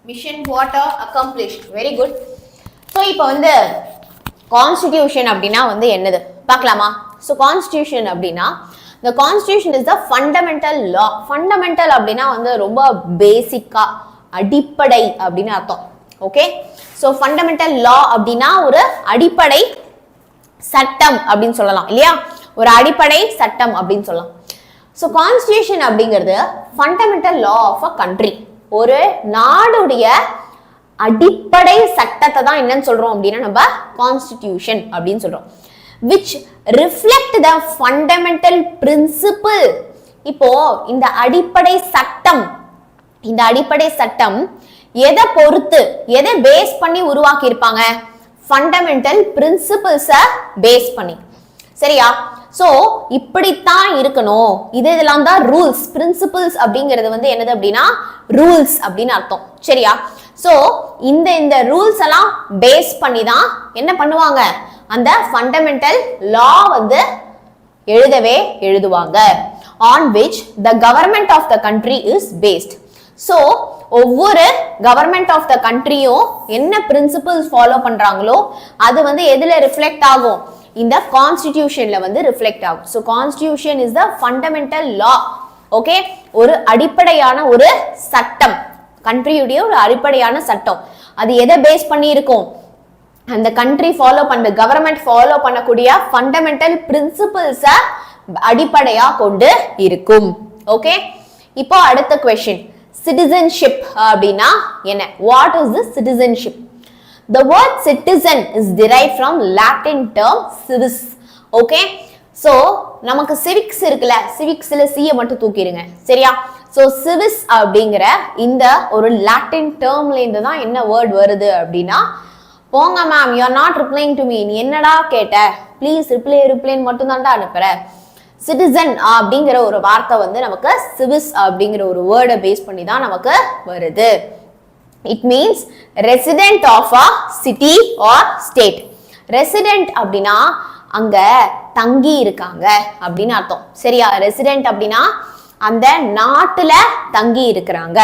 Mission water accomplished. Very good. So இப்போ வந்து கான்ஸ்டிடியூஷன் அப்படின்னா வந்து என்னது பார்க்கலாமா? ஸோ கான்ஸ்டிடியூஷன் அப்படின்னா the constitution is the fundamental law. Fundamental அப்படின்னா வந்து ரொம்ப பேசிக்கா அடிப்படை அப்படின்னு அர்த்தம். ஓகே, ஸோ ஃபண்டமெண்டல் லா அப்படின்னா ஒரு அடிப்படை சட்டம் அப்படின்னு சொல்லலாம் இல்லையா? ஒரு அடிப்படை சட்டம் அப்படின்னு சொல்லலாம். ஸோ கான்ஸ்டிடியூஷன் அப்படிங்கிறது fundamental law of a country. ஒரு நாடுடைய அடிப்படை சட்டத்தை தான் என்னன்னு சொல்றோம் அப்படின்னா நம்ம கான்ஸ்டிடியூஷன் அப்படின்னு சொல்றோம். which reflect the fundamental principle. இப்போ இந்த அடிப்படை சட்டம் எதை பொறுத்து எதை பேஸ் பண்ணி உருவாக்கி இருப்பாங்க? ஃபண்டமெண்டல் பிரின்சிபிள்ஸை பேஸ் பண்ணி. சரியா? சோ இப்படித்தான் இருக்கணும். இதெல்லாம் தான் ரூல்ஸ். பிரின்சிபிள்ஸ் அப்படிங்கிறது வந்து என்னது அப்படின்னா ரூல்ஸ் அப்படின்னு அர்த்தம். சரியா? சோ இந்த ரூல்ஸ் எல்லாம் பேஸ் பண்ணி தான் என்ன பண்ணுவாங்க? அந்த ஃபண்டமெண்டல் லா வந்து எழுதுவாங்க. on which the government of the country is based. so ஒவ்வொரு government of the countryயும் என்ன principles follow பண்றாங்களோ அது வந்து எதுல ரிஃப்ளெக்ட் ஆகும்? இந்த கான்ஸ்டிடியூஷன்ல வந்து ரிஃப்ளெக்ட் ஆகும். so constitution is the fundamental law. Okay, ஒரு அடிப்படையான ஒரு சட்டம், கண்ட்ரியுடைய ஒரு அடிப்படையான சட்டம். அது எதை பேஸ் பண்ணி இருக்கும்? அந்த கண்ட்ரி ஃபாலோ பண்ண கவர்மெண்ட் ஃபாலோ பண்ணக்கூடிய ஃபண்டமெண்டல் பிரின்சிபிள்ஸ அடிப்படையா கொண்டு இருக்கும். ஓகே, இப்போ அடுத்த क्वेश्चन, சிட்டிசன்ஷிப் அப்படின்னா என்ன? What is the citizenship? the word citizen is derived from latin term civis. Okay, so நமக்கு civics இருக்குல, civicsல c மட்டும் தூக்கிடுங்க. சரியா? சோ civis அப்படிங்கற இந்த ஒரு லாட்டின் டேர்ம்ல இருந்து தான் என்ன வேர்ட் வருது அப்படின்னா, போங்க ma'am, you are not replying to me. நீ என்னடா கேட்ட? ப்ளீஸ் ரிப்ளைன் மட்டும் தான்டா அனுப்புற. சிட்டிசன் அப்படிங்கிற ஒரு வார்த்தை வந்து நமக்கு சிவிஸ் அப்படிங்கிற ஒரு வேர்டை பேஸ் பண்ணி தான் நமக்கு வருது. It means resident of a city or state. Resident அப்படின்னா அங்க தங்கி இருக்காங்க அப்படின்னு அர்த்தம். சரியா? ரெசிடென்ட் அப்படின்னா அந்த நாட்டுல தங்கி இருக்கிறாங்க.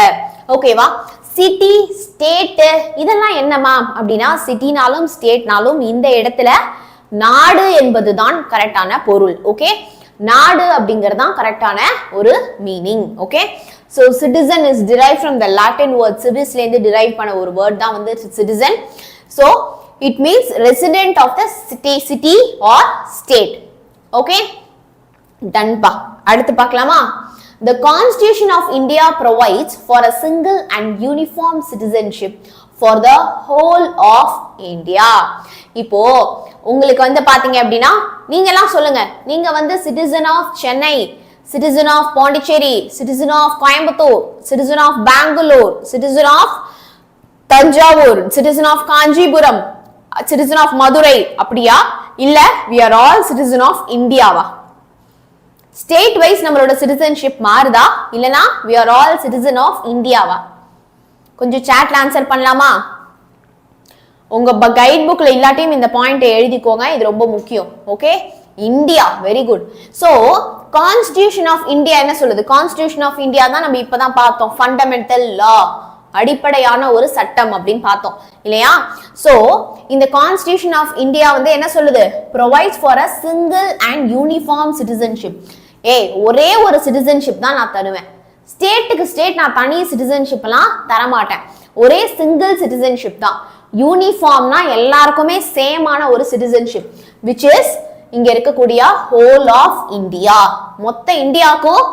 ஓகேவா? சிட்டி, ஸ்டேட் இதெல்லாம் என்ன மேம் அப்படின்னா, சிட்டினாலும் ஸ்டேட்னாலும் இந்த இடத்துல நாடு என்பதுதான் கரெக்டான பொருள். ஓகே, நாடு அப்படிங்கிறது தான் கரெக்டான ஒரு meaning. Okay, so citizen is derive from the Latin word சிவிஸ்ல இருந்து டிரைவ் பண்ண ஒரு வேர்ட் தான் வந்து citizen. So it means resident of the city or state. Okay, டன்பா. அடுத்து பார்க்கலாமா? The Constitution of India provides for a single and uniform citizenship for the whole of India. இப்போ உங்களுக்கு வந்து பாத்தீங்க அப்படின்னா, நீங்க எல்லாம் சொல்லுங்க, நீங்க வந்து citizen of Chennai, citizen of Pondicherry, citizen of Coimbatore, citizen of Bangalore, citizen of Tanjavur, citizen of Kanjipuram, citizen of Madurai அப்படியா? இல்ல we are all citizen of Indiaவா? ஸ்டேட் வைஸ் நம்மளோட சிட்டிசன்ஷிப் மாறுதா இல்லனா we are all citizen of இந்தியாவா? கொஞ்சம் சாட்ல answer பண்ணலாமா? உங்க guide புக்ல இல்லாட்டியும் இந்த பாயிண்ட் எழுதிக்கோங்க, இது ரொம்ப முக்கியம். Okay, India. Very good. So constitution of India என்ன சொல்லுது? கான்ஸ்டிடியூஷன் ஆஃப் இந்தியா தான் நம்ம இப்பதான் பார்த்தோம். ஃபண்டமெண்டல் லா, அடிப்படையான ஒரு சட்டம் அப்படின்னு பார்த்தோம் இல்லையா? சோ இந்த கான்ஸ்டிடியூஷன் ஆஃப் இந்தியா வந்து என்ன சொல்லுது? provides for a single and uniform citizenship. ஒரே ஒரு சிட்டிசன்ஷிப் தான் நான் தருவேன். ஸ்டேட்டுக்கு ஸ்டேட் நான் தனி சிட்டிசன்ஷிப் எல்லாம் தர மாட்டேன். ஒரே சிங்கிள் சிட்டிசன்ஷிப் தான். யூனிஃபார்ம்னா எல்லாருக்குமே சேமான ஒரு சிட்டிசன்ஷிப், which is இங்க இருக்கக்கூடிய whole of India. மொத்த இந்தியாவுக்கும்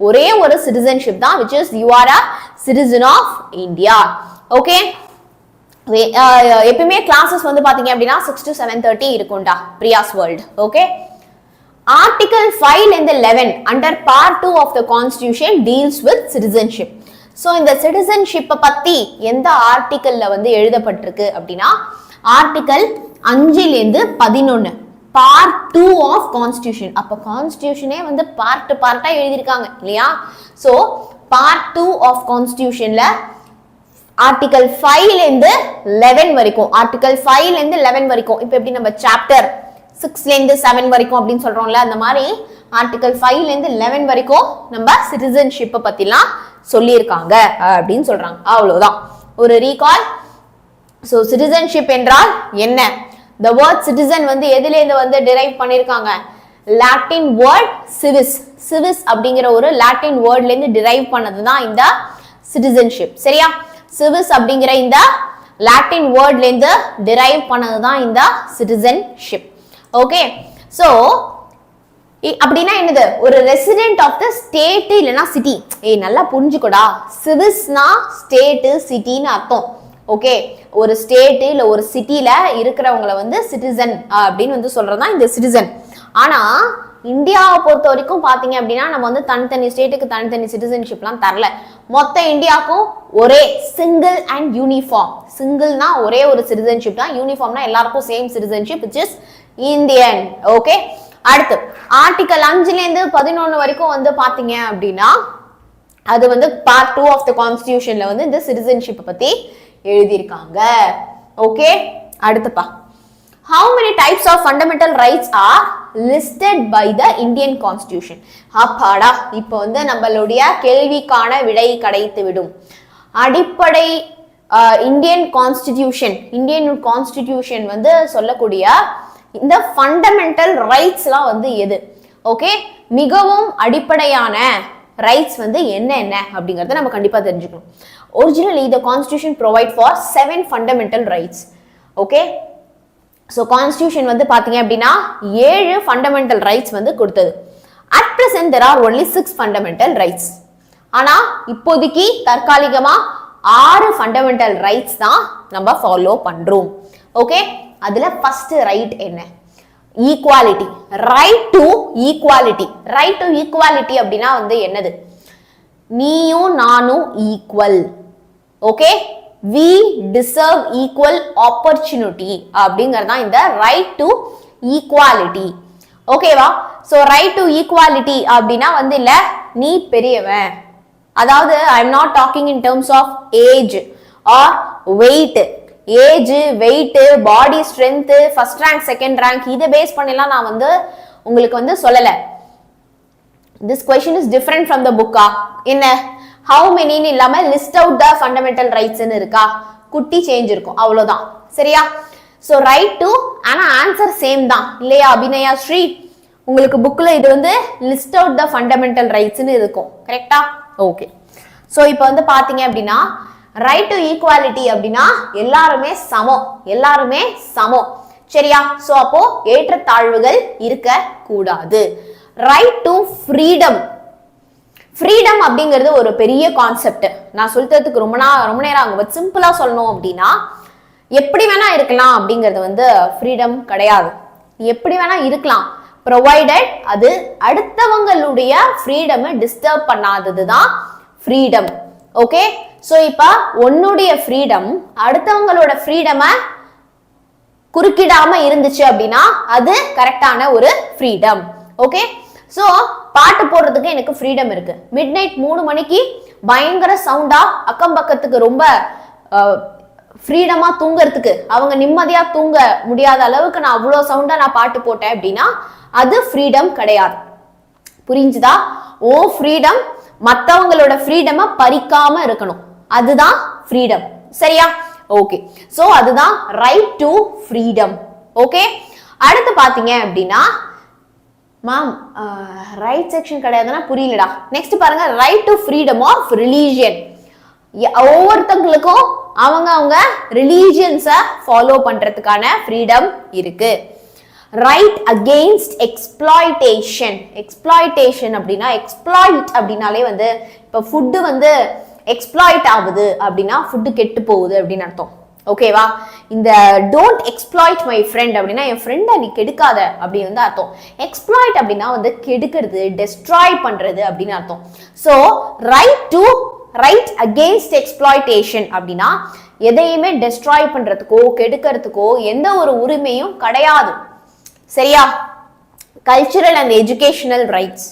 ஒரே ஒரு சிட்டிசன்ஷிப் தான், which is you are a citizen of India. Okay, எப்பவுமே கிளாஸஸ் வந்து பாத்தீங்க அப்படின்னா 6 to 7:30 இருக்கும்டா பிரியாஸ் world. Okay, Article 5 and 11 under part 2 of the Constitution deals with citizenship. So இந்த citizenship பத்தி எந்த ஆர்டிகல்ல வந்து எழுதப்பட்டிருக்கு அப்படின்னா, ஆர்டிகல் 5 ல இருந்து 11 part 2 of Constitution. அப்ப கான்ஸ்டிடியூஷனே வந்து பார்ட்டா எழுதிருக்காங்க இல்லையா? சோ part 2 of Constitutionல ஆர்டிகல் 5 ல இருந்து 11 வரைக்கும், ஆர்டிகல் 5 ல இருந்து 11 வரைக்கும், இப்போ எப்படி நம்ம சாப்டர் 6 ல இருந்து 7 வரைக்கும் அப்படின்னு சொல்றோம்ல, அந்த மாதிரி ஆர்டிகல் 5 ல இருந்து 11 வரைக்கும் நம்ம சிட்டிசன்ஷிப் பத்திலாம் சொல்லியிருக்காங்க அப்படின்னு சொல்றாங்க. அவ்வளவுதான். ஒரு ரீகால். ஸோ சிட்டிசன்ஷிப் என்றால் என்ன? the word citizen வந்து எதிலேருந்து வந்து derive பண்ணிருக்காங்க? Latin word civis. civis அப்படிங்கிற ஒரு லாட்டின் வேர்ட்ல இருந்து derive பண்ணது தான் இந்த citizenship. சரியா? civis அப்படிங்கிற இந்த லாட்டின் வேர்ட்ல இருந்து derive பண்ணது தான் இந்த citizenship. ஓகே, ஸோ அப்படின்னா என்னது? ஒரு ரெசிடென்ட் ஆஃப் த ஸ்டேட் இல்லைன்னா சிட்டி. நல்லா புரிஞ்சுக்கோடா, சிவிஸ்னா ஸ்டேட்டு சிட்டின்னு அர்த்தம். ஓகே, ஒரு ஸ்டேட் இல்ல ஒரு சிட்டில இருக்கிறவங்களை வந்து சிட்டிசன் அப்படின்னு வந்து சொல்றதுதான் இந்த சிட்டிசன். ஆனா இந்தியாவை பொறுத்த வரைக்கும் பாத்தீங்க அப்படின்னா நம்ம வந்து தனித்தனி ஸ்டேட்டுக்கு தனித்தனி சிட்டிசன்ஷிப்லாம் தரல. மொத்த இந்தியாவுக்கும் ஒரே சிங்கிள் அண்ட் யூனிஃபார்ம். சிங்கிள்னா ஒரே ஒரு சிட்டிசன்ஷிப் தான், யூனிஃபார்ம்னா எல்லாருக்கும் same citizenship which is Indian. Okay, அடுத்து ஆர்டிகல் 5ல இருந்து 11 வரைக்கும் வந்து பாத்தீங்க அப்படின்னா அது வந்து பார்ட் 2 ஆஃப் த கான்ஸ்டிடியூஷன்ல வந்து இந்த சிட்டிசன்ஷிப் பத்தி எழுதியிருக்காங்க. ஓகே, அடுத்துப்பா, how many types of fundamental rights are listed by the Indian Constitution? அப்பாடா, இப்போ வந்து நம்மளுடைய கேள்விக்கான விடை கிடைத்து விடும். அடிப்படை இந்தியன் கான்ஸ்டிடியூஷன் வந்து சொல்லக்கூடிய இந்த ஃபண்டமெண்டல் ரைட்ஸ்லாம் வந்து எது? ஓகே, மிகவும் அடிப்படையான ரைட்ஸ் வந்து என்ன அப்படிங்கறத நம்ம கண்டிப்பா தெரிஞ்சுக்கணும். Originally the constitution provide for 7 fundamental rights. Okay, so constitution வந்து பாத்தீங்க அப்படின்னா 7 fundamental rights வந்து கொடுத்தது. At present there are only 6 fundamental rights. ஆனா இப்போதைக்கு தற்காலிகமா 6 fundamental rights தான் நம்ம ஃபாலோ பண்றோம். ஓகே, அதுல ஃபர்ஸ்ட் ரைட் என்ன? Equality. Right to equality. Right to equality அப்படின்னா வந்து என்னது? நீயும் நானும் equal. Okay, we deserve equal opportunity அப்படிங்கறதா இந்த ரைட் டு ஈக்குவாலிட்டி. ஓகேவா? சோ ரைட் டு ஈக்குவாலிட்டி அப்படின்னா வந்து இல்ல நீ பெரியவன், அதாவது I am not talking in terms of age or weight. Age, weight, body strength, first rank second rank இதை பேஸ் பண்ணிலாம் நான் வந்து உங்களுக்கு வந்து சொல்லல. This question is different from the book. என்ன how many ன்னு இல்லாம list out the fundamental rights ன்னு இருக்கா, குட்டி சேஞ்ச் இருக்கும், அவ்வளவுதான். சரியா? சோ ரைட் டு, ஆனா ஆன்சர் சேம் தான் இல்லையா அபிநயா ஸ்ரீ? உங்களுக்கு புக்ல இது வந்து list out the fundamental rights ன்னு இருக்கும், கரெக்டா? ஓகே, சோ இப்போ வந்து பாத்தீங்க அப்படின்னா ரைட் டு ஈக்குவாலிட்டி அப்படின்னா எல்லாருமே சமம், எல்லாருமே சமம். சரியா? சோ அப்போ ஏற்றத்தாழ்வுகள் இருக்க கூடாது. Right to freedom. ஃப்ரீடம் அப்படிங்கிறது ஒரு பெரிய கான்செப்ட். நான் சொல்றதுக்கு ரொம்ப நேரம் ஆகும். பட் சிம்பிளா சொல்லணும் அப்படின்னா எப்படி வேணா இருக்கலாம் அப்படிங்கிறது வந்து ஃப்ரீடம் கிடையாது. எப்படி வேணா இருக்கலாம், ப்ரொவைடட் அது அடுத்தவங்களுடைய ஃப்ரீடம் டிஸ்டர்ப் பண்ணாதது தான் ஃப்ரீடம். ஓகே, சோ இப்ப உன்னுடைய ஃப்ரீடம் அடுத்தவங்களோட ஃப்ரீடம குறுக்கிடாம இருந்துச்சு அப்படின்னா அது கரெக்டான ஒரு ஃப்ரீடம். ஓகே, சோ பாட்டு போடுறதுக்கு எனக்கு ஃப்ரீடம் இருக்கு. மிட் நைட் 3 மணிக்கு பயங்கர சவுண்டா அக்கம் பக்கத்துக்கு ரொம்ப ஃப்ரீடமா தூங்குறதுக்கு, அவங்க நிம்மதியா தூங்க முடியாத அளவுக்கு நான் அவ்வளோ சவுண்டா நான் பாட்டு போட்டேன் அப்படின்னா அது ஃப்ரீடம் கிடையாது. புரிஞ்சுதா? ஓ ஃப்ரீடம் மத்தவங்களோட ஃப்ரீடம பறிக்காம இருக்கணும், அதுதான் ஃப்ரீடம். சரியா? ஓகே, சோ அதுதான் ரைட் டு ஃப்ரீடம். ஓகே, அடுத்து பாத்தீங்க அப்படின்னா மேம் ரைட் செக்ஷன் கிடையாதுன்னா புரியலடா. நெக்ஸ்ட் பாருங்க, right to freedom of religion. ஒவ்வொருத்தங்களுக்கும் அவங்க ரிலீஜியன்ஸை ஃபாலோ பண்றதுக்கான ஃப்ரீடம் இருக்கு. Right against exploitation. எக்ஸ்ப்ளாய்டேஷன் அப்படின்னா எக்ஸ்ப்ளாய்ட் அப்படின்னாலே வந்து இப்போ ஃபுட்டு வந்து எக்ஸ்ப்ளாய்ட் ஆகுது அப்படின்னா ஃபுட்டு கெட்டு போகுது அப்படின்னு அர்த்தம். ஓகேவா? இந்த டோன்ட் எக்ஸ்ப்ளாய்ட் மை ஃப்ரெண்ட் அப்படின்னா என் ஃப்ரெண்டை நீ கெடுக்காத அப்படின்னு வந்து அர்த்தம். எக்ஸ்ப்ளாய்ட் அப்படின்னா வந்து கெடுக்கிறது, டெஸ்ட்ராய் பண்றது அப்படின்னு அர்த்தம். ஸோ ரைட் அகெயின்ஸ்ட் எக்ஸ்ப்ளாய்டேஷன் அப்படின்னா எதையுமே டெஸ்ட்ராய் பண்றதுக்கோ கெடுக்கிறதுக்கோ எந்த ஒரு உரிமையும் கிடையாது. சரியா? Cultural and educational rights.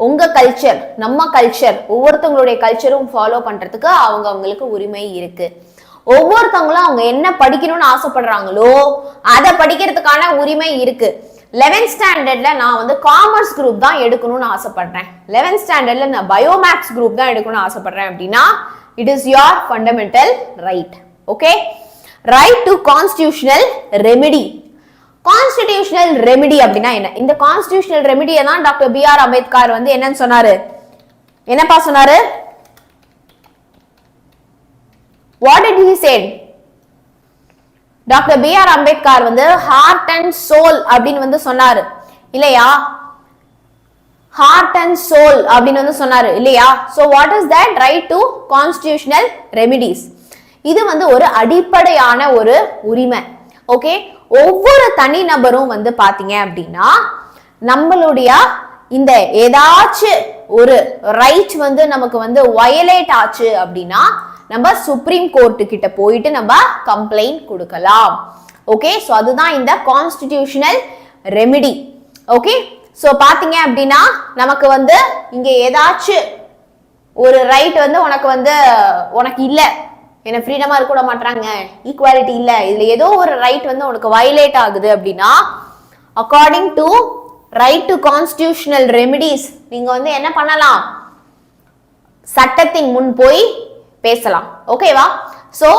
உங்க கல்ச்சர், நம்ம கல்ச்சர், ஒவ்வொருத்தவங்களுடைய கல்ச்சரும் ஃபாலோ பண்றதுக்கு அவங்களுக்கு உரிமை இருக்கு. ஒவ்வொருத்தவங்களும் அவங்க என்ன படிக்கணும்னு ஆசைப்படுறாங்களோ அதை படிக்கிறதுக்கான உரிமை இருக்கு. 11th ஸ்டாண்டர்ட்ல நான் வந்து காமர்ஸ் குரூப் தான் எடுக்கணும்னு ஆசைப்படுறேன், 11th ஸ்டாண்டர்ட்ல நான் பயோமேக்ஸ் குரூப் தான் எடுக்கணும்னு ஆசைப்படுறேன் அப்படின்னா It is your fundamental right. Okay? Right to constitutional remedy. Constitutional remedy அப்படினா என்ன? இந்த constitutional remedy தான் டாக்டர் B.R. அம்பேத்கர் வந்து என்னன்னு சொன்னாரு? என்னப்பா சொன்னாரு? What did he say? Doctor B.R. Ambedkar வந்து heart and soul அப்படின்னு வந்து சொன்னாரு இல்லையா? heart and soul அப்படின்னு வந்து சொன்னாரு இல்லையா? So what is that? Right to constitutional remedies. இது வந்து ஒரு அடிப்படையான ஒரு உரிமை. ஓகே, ஒவ்வொரு தனி நபரும் வந்து பாத்தீங்க அப்படின்னா நம்மளுடைய இந்த ஏதாச்சும் ஒரு ரைட் வந்து நமக்கு வந்து வயலேட் ஆச்சு அப்படின்னா நம்ம சுப்ரீம் கோர்ட் கிட்ட போயிட்டு நம்ம கம்ப்ளைண்ட் கொடுக்கலாம். ஓகே, சோ அதுதான் இந்த கான்ஸ்டிடியூஷனல் ரெமிடி. ஓகே, சோ பாத்தீங்க அப்படின்னா நமக்கு வந்து இங்க ஏதாச்சும் ஒரு ரைட் வந்து உனக்கு இல்ல, என்ன ஃப்ரீடமா இருக்க விட மாட்டாங்க, ஈக்குவாலிட்டி இல்ல, இதுல ஏதோ ஒரு ரைட் வந்து உனக்கு வயலேட் ஆகுது அப்படின்னா according to right to constitutional remedies நீங்க வந்து என்ன பண்ணலாம்? சட்டத்தின் முன் போய் பேசலாம். ஓகேவா? So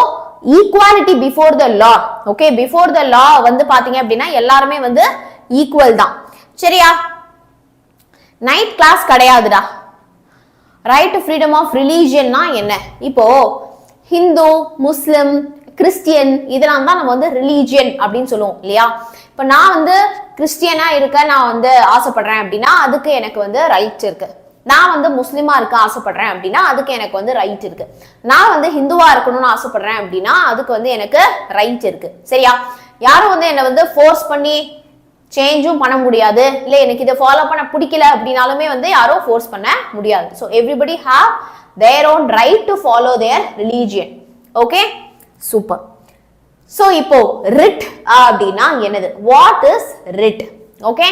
equality before the law. Okay, before the law வந்து பாத்தீங்க அப்படின்னா எல்லாருமே வந்து ஈக்குவல் தான். சரியா? நைட் கிளாஸ் கிடையாதுடா. ரைட் டு ஃப்ரீடம் ஆஃப் ரிலீஜியன்னா என்ன? இப்போ ஹிந்து, முஸ்லிம், கிறிஸ்டியன் இதெல்லாம் தான் நம்ம வந்து ரிலீஜியன் அப்படின்னு சொல்லுவோம் இல்லையா? இப்ப நான் வந்து கிறிஸ்டியனா இருக்க நான் வந்து ஆசைப்படுறேன் அப்படின்னா அதுக்கு எனக்கு வந்து ரைட் இருக்கு. நான் வந்து முஸ்லிமா இருக்க ஆசைப்படுறேன் அப்படின்னா அதுக்கு எனக்கு வந்து ரைட் இருக்கு. நான் வந்து ஹிந்துவா இருக்கணும்னு ஆசைப்படுறேன் அப்படின்னா அதுக்கு வந்து எனக்கு ரைட் இருக்கு. சரியா? யாரும் வந்து என்னை வந்து ஃபோர்ஸ் பண்ணி சேஞ்சும் பண்ண முடியாது, இல்ல எனக்கு இதை ஃபாலோ பண்ண பிடிக்கல அப்படின்னாலுமே வந்து யாரும் ஃபோர்ஸ் பண்ண முடியாது. So everybody have their own right to follow their religion. Okay, super. So இப்போ writ அப்படினா என்னது? What is writ? Okay,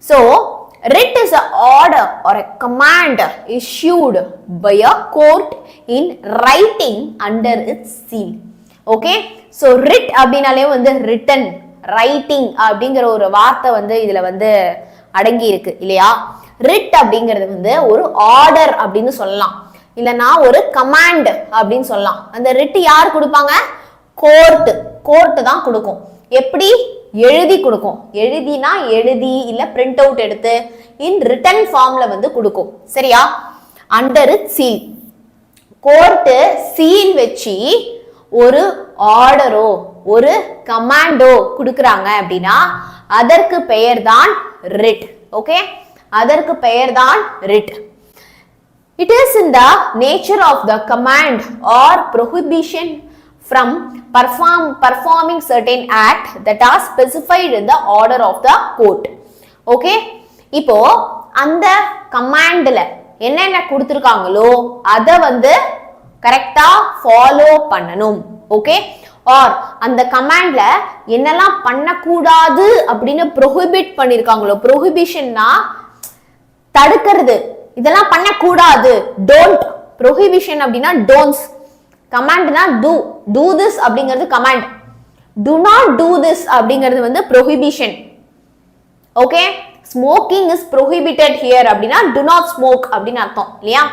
so writ is a order or a command issued by a court in writing under its seal. Okay, so writ அப்படினாலே வந்து written, writing அப்படிங்கிற ஒரு வார்த்தை வந்து இதுல வந்து அடங்கி இருக்கு இல்லையா? writ அப்படிங்கிறது வந்து ஒரு ஆர்டர் அப்படின்னு சொல்லலாம், இல்லனா ஒரு கமாண்ட் அப்படின்னு சொல்லலாம். அந்த ரிட் யார் கொடுப்பாங்க? கோர்ட் தான் கொடுக்கும். எப்படி? எழுதி கொடுக்கும். எழுதினா எழுதி இல்ல பிரிண்ட் அவுட் எடுத்து இன் ரிட்டன் ஃபார்ம்ல வந்து கொடுக்கும். சரியா? Under it seal. Court seal வச்சு ஒரு ஆர்டரோ ஒரு கமாண்டோ கொடுக்கறாங்க அப்படின்னா அதற்கு பெயர் தான் ரிட். ஓகே, அதற்கு பெயர் தான் writ. It is in the nature of the command or prohibition from performing certain act that are specified in the order of the court. Okay, இப்போ அந்த கமாண்ட்ல என்னென்ன கொடுத்திருக்காங்களோ அத வந்து கரெக்ட்டா ஃபாலோ பண்ணணும். ஓகே, ஆர் அந்த கமாண்ட்ல என்னெல்லாம் பண்ணக்கூடாது அப்படின்னு ப்ரோஹிபிட் பண்ணிருக்காங்களோ, ப்ரோஹிபிஷன்னா தடுக்கிறது, இதெல்லாம் பண்ணக்கூடாது, டோன்ட். ப்ரோஹிபிஷன் அப்படின்னா டோன்ட்ஸ், கமாண்ட்னா டூ திஸ் அப்படிங்கிறது command, to not do this அப்படிங்கிறது வந்து prohibition. Okay, smoking is prohibited here அப்படின்னா டு நாட் ஸ்மோக் அப்படின்னு அர்த்தம் இல்லையா?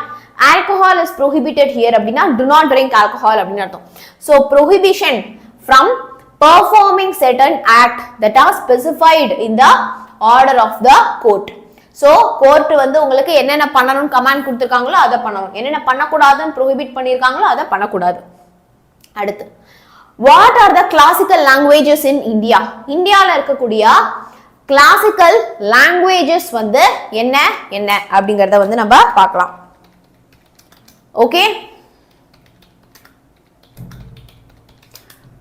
ஆல்கஹால் இஸ் ப்ரோஹிபிட்டட் ஹியர் அப்படின்னா டு நாட் ட்ரிங்க் ஆல்கஹால் அப்படின்னு அர்த்தம். So prohibition from performing certain act that are specified in the order of the court. So court வந்து உங்களுக்கு என்னென்ன பண்ணணும் கமாண்ட் கொடுத்திருக்காங்களோ அதை பண்ணணும், என்னென்ன பண்ணக்கூடாதுன்னு ப்ரோஹிபிட் பண்ணியிருக்காங்களோ அதை பண்ணக்கூடாது. அடுத்து, what are the classical languages in India? இந்தியாவில் இருக்கக்கூடிய கிளாசிக்கல் லாங்குவேஜஸ் வந்து என்ன என்ன அப்படிங்கறத வந்து நம்ம பார்க்கலாம். Okay,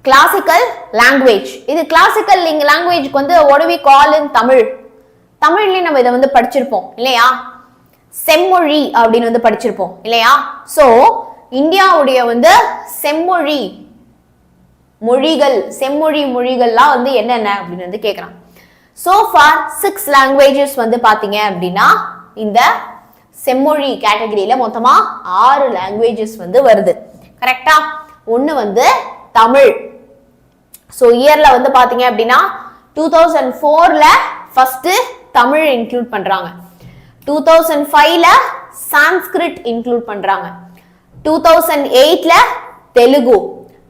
classical language. இது கிளாசிக்கல் லாங்குவேஜ்க்கு வந்து what do we call in Tamil? தமிழ்லயே நம்ம இதை வந்து படிச்சிருப்போம் இல்லையா? செம்மொழி அப்படின்னு வந்து படிச்சிருப்போம் இல்லையா? சோ இந்தியாவுடைய வந்து செம்மொழி மொழிகள், செம்மொழி மொழிகள்லாம் வந்து என்னென்ன அப்படின்னு வந்து கேட்கறான். So far 6 languages வந்து பாத்தீங்க அப்படின்னா இந்த செம்மொழி கேட்டகரியில மொத்தமா 6 languages வந்து வருது. கரெக்டா? ஒன்னு வந்து தமிழ். சோ இயர்ல வந்து பாத்தீங்க அப்படின்னா 2004ல ஃபர்ஸ்ட் தமிழ் இன்க்ளூட் பண்றாங்க, 2005ல சான்ஸ்கிரிட் இன்க்ளூட் பண்றாங்க, 2008ல Telugu,